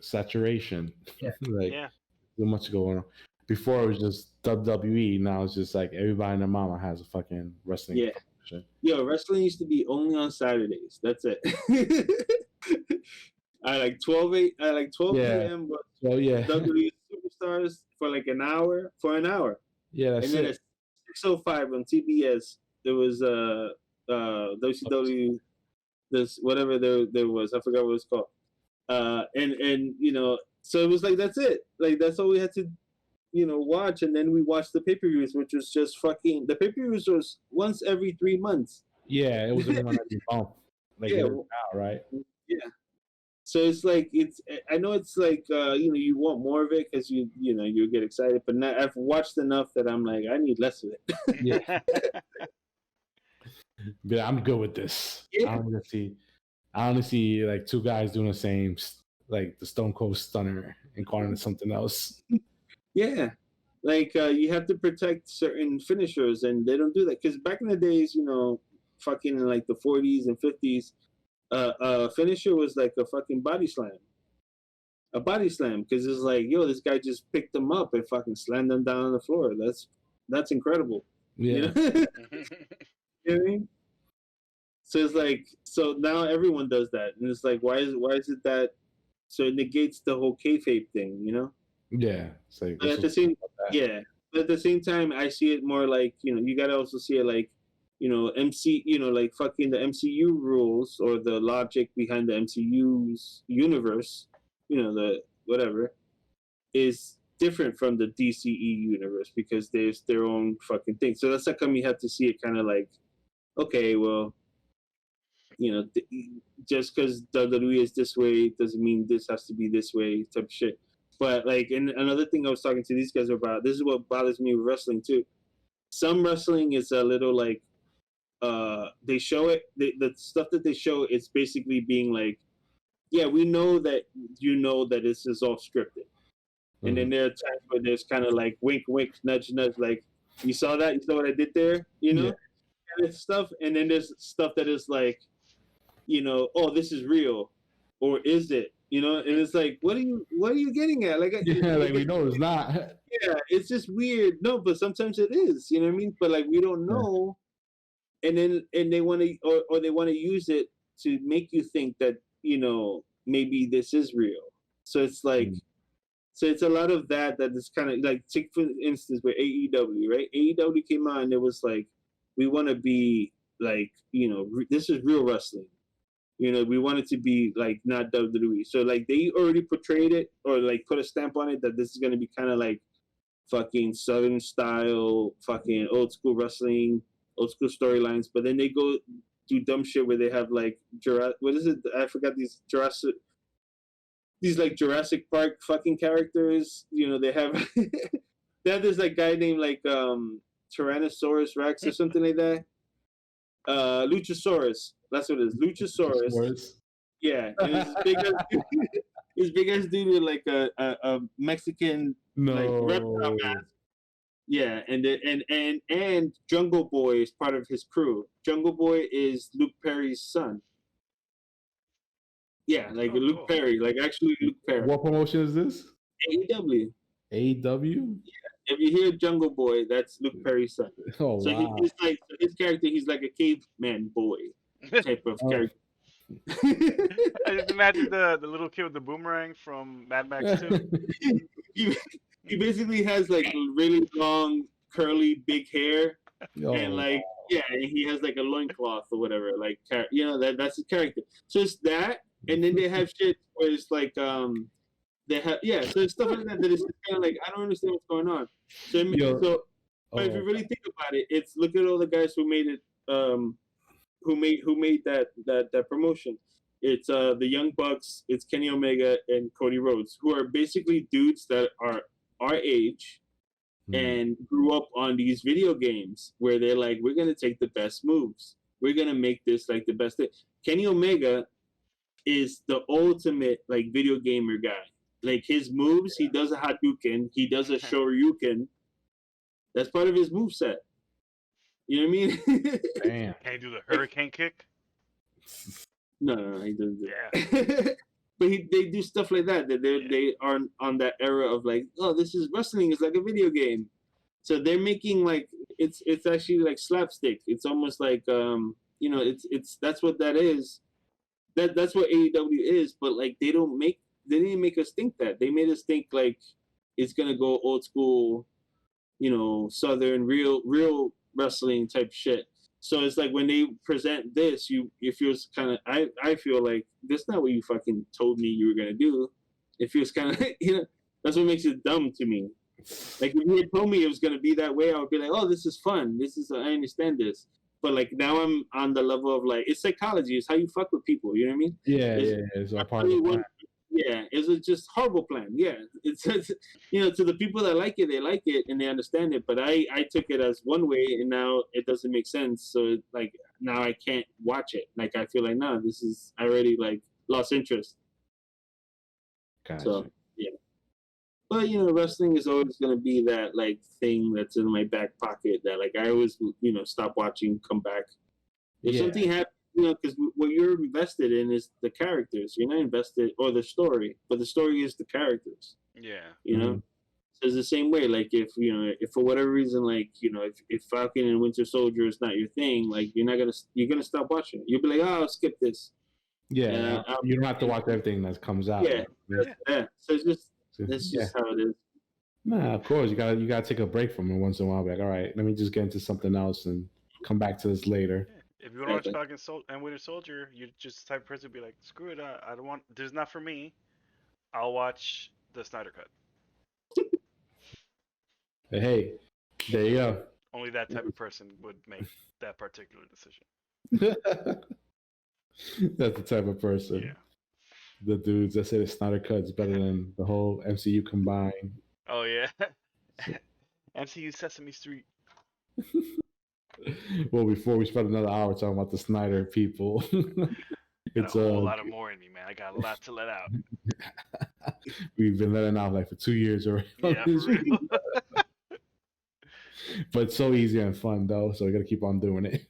saturation. Yeah. Like so much going on. Before it was just WWE, now it's just like everybody and their mama has a fucking wrestling. Yeah. Function. Yo, wrestling used to be only on Saturdays. That's it. I like 12 p.m. Well, yeah. WWE Superstars for like an hour. Yeah, that's and then it. At 6:05 on TBS, there was WCW. This whatever there was, I forgot what it was called. And so it was like that's it. Like that's all we had to, watch. And then we watched the pay-per-views, which was just fucking. The pay-per-views was once every 3 months. Yeah, it was one every month. Like now, right? Yeah. So it's like I know it's like you want more of it because you get excited, but now I've watched enough that I'm like I need less of it. Yeah. But I'm good with this. Yeah. I only see like two guys doing the same, like the Stone Cold Stunner and calling it something else. Yeah, like you have to protect certain finishers, and they don't do that because back in the days, fucking in like the 40s and 50s. Finisher was like a fucking body slam. a body slam, because it's like, yo, this guy just picked them up and fucking slammed them down on the floor. That's incredible. Yeah. You know? You know what I mean? So it's like, so now everyone does that, and it's like, why is it that? So it negates the whole kayfabe thing, you know. Yeah. It's like, But at the same, yeah, but at the same time, I see it more like, you got to also see it like, like fucking the MCU rules or the logic behind the MCU's universe, the whatever, is different from the DCE universe because there's their own fucking thing. So that's how come you have to see it kind of like, okay, well, just because WWE is this way doesn't mean this has to be this way type of shit. But like, and another thing I was talking to these guys about, this is what bothers me with wrestling too. Some wrestling is a little like, they show it, the stuff that they show, it's basically being like, yeah, we know that that this is all scripted. And then there are times where there's kind of like wink, wink, nudge, nudge, like, you saw that? You saw what I did there? Yeah. And it's stuff. And then there's stuff that is like, oh, this is real, or is it? And it's like, what are you getting at? Like, like we know it's not. Yeah, it's just weird. No, but sometimes it is. You know what I mean? But like, we don't know, and they want to, or they want to use it to make you think that maybe this is real. So it's like, so it's a lot of that is kind of like, take for instance with AEW, right? AEW came out and it was like, we want to be like, this is real wrestling. We want it to be like not WWE. So like they already portrayed it or like put a stamp on it that this is gonna be kind of like fucking Southern style, fucking old school wrestling, old school storylines. But then they go do dumb shit where they have like what is it? I forgot these Jurassic Park fucking characters. They have they have this like guy named like Tyrannosaurus Rex or something like that. Luchasaurus. That's what it is. Luchasaurus. Yeah, and it's this big ass dude with like a Mexican like reptile mask. Yeah, and Jungle Boy is part of his crew. Jungle Boy is Luke Perry's son. Yeah, like Luke Perry, like actually Luke Perry. What promotion is this? AEW. AEW? Yeah. If you hear Jungle Boy, that's Luke Perry's son. Oh, so wow. he's like, his character, he's like a caveman boy type of character. I just imagine the little kid with the boomerang from Mad Max 2. he basically has like really long, curly, big hair, and like, yeah, and he has like a loincloth or whatever. Like, that's his character. So it's that, and then they have shit where it's like, they have, yeah, so it's stuff like that is kind of like, I don't understand what's going on. So if you really think about it, it's look at all the guys who made it, who made that promotion. It's the Young Bucks, it's Kenny Omega and Cody Rhodes, who are basically dudes that are our age and grew up on these video games where they're like, we're gonna take the best moves. We're gonna make this like the best thing. Kenny Omega is the ultimate like video gamer guy. Like his moves, he does a Hadouken, he does a Shoryuken. That's part of his moveset. You know what I mean? Damn. Can he do the hurricane kick? No, he doesn't do that. But they do stuff like that. They are on that era of like, oh, this is wrestling is like a video game. So they're making like it's actually like slapstick. It's almost like it's that's what that is. That's what AEW is. But like they didn't make us think that. They made us think like it's gonna go old school, Southern real wrestling type shit. So it's like when they present this, it feels kind of, I feel like that's not what you fucking told me you were gonna do. It feels kind of that's what makes it dumb to me. Like if you had told me it was gonna be that way, I would be like, oh, this is fun. I understand this. But like now I'm on the level of like, it's psychology. It's how you fuck with people. You know what I mean? Yeah, it's a part of the plan. Yeah, it's a just horrible plan. Yeah, it's to the people that like it, they like it and they understand it. But I took it as one way, and now it doesn't make sense. So like now I can't watch it. Like I feel like I already like lost interest. Gotcha. So yeah, but wrestling is always gonna be that like thing that's in my back pocket that like I always stop watching, come back. If something happens because what you're invested in is the characters. You're not invested or the story, but the story is the characters. Yeah. You know, so it's the same way. Like if if for whatever reason, like if Falcon and Winter Soldier is not your thing, like you're gonna stop watching. You'll be like, oh, I'll skip this. Yeah, you don't have to watch everything that comes out. Yeah. So that's just how it is. Nah, of course you gotta take a break from it once in a while. Like, all right, let me just get into something else and come back to this later. If you want to watch Falcon and Winter Soldier, you're just the type of person to be like, screw it, I don't want. This is not for me. I'll watch the Snyder Cut. Hey, there you go. Only that type of person would make that particular decision. That's the type of person. Yeah. The dudes that say the Snyder Cut is better than the whole MCU combined. Oh yeah. MCU Sesame Street. Well, before we spend another hour talking about the Snyder people, it's a whole lot of more in me, man. I got a lot to let out. We've been letting out like for 2 years already. Yeah, for real. But it's so easy and fun though, so we gotta keep on doing it.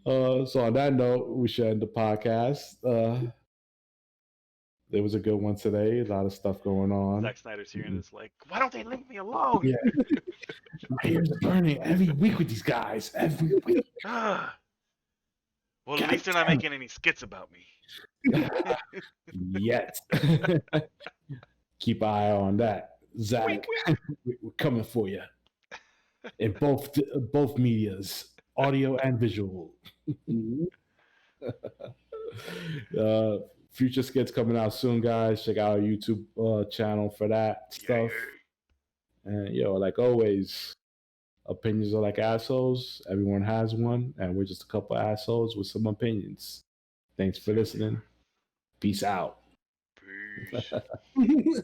So on that note, we should end the podcast. There was a good one today. A lot of stuff going on. Zack Snyder's here and it's like, why don't they leave me alone? Yeah. My ears are burning every week with these guys. Every week. Well, at least they're not making any skits about me. Yet. Keep an eye on that. Zach, we're coming for you. In both medias, audio and visual. Future skits coming out soon, guys. Check out our YouTube channel for that stuff. And like always, opinions are like assholes. Everyone has one, and we're just a couple assholes with some opinions. Thanks for listening. Peace out. Peace.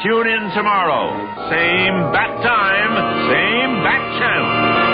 Tune in tomorrow. Same bat time, same bat channel.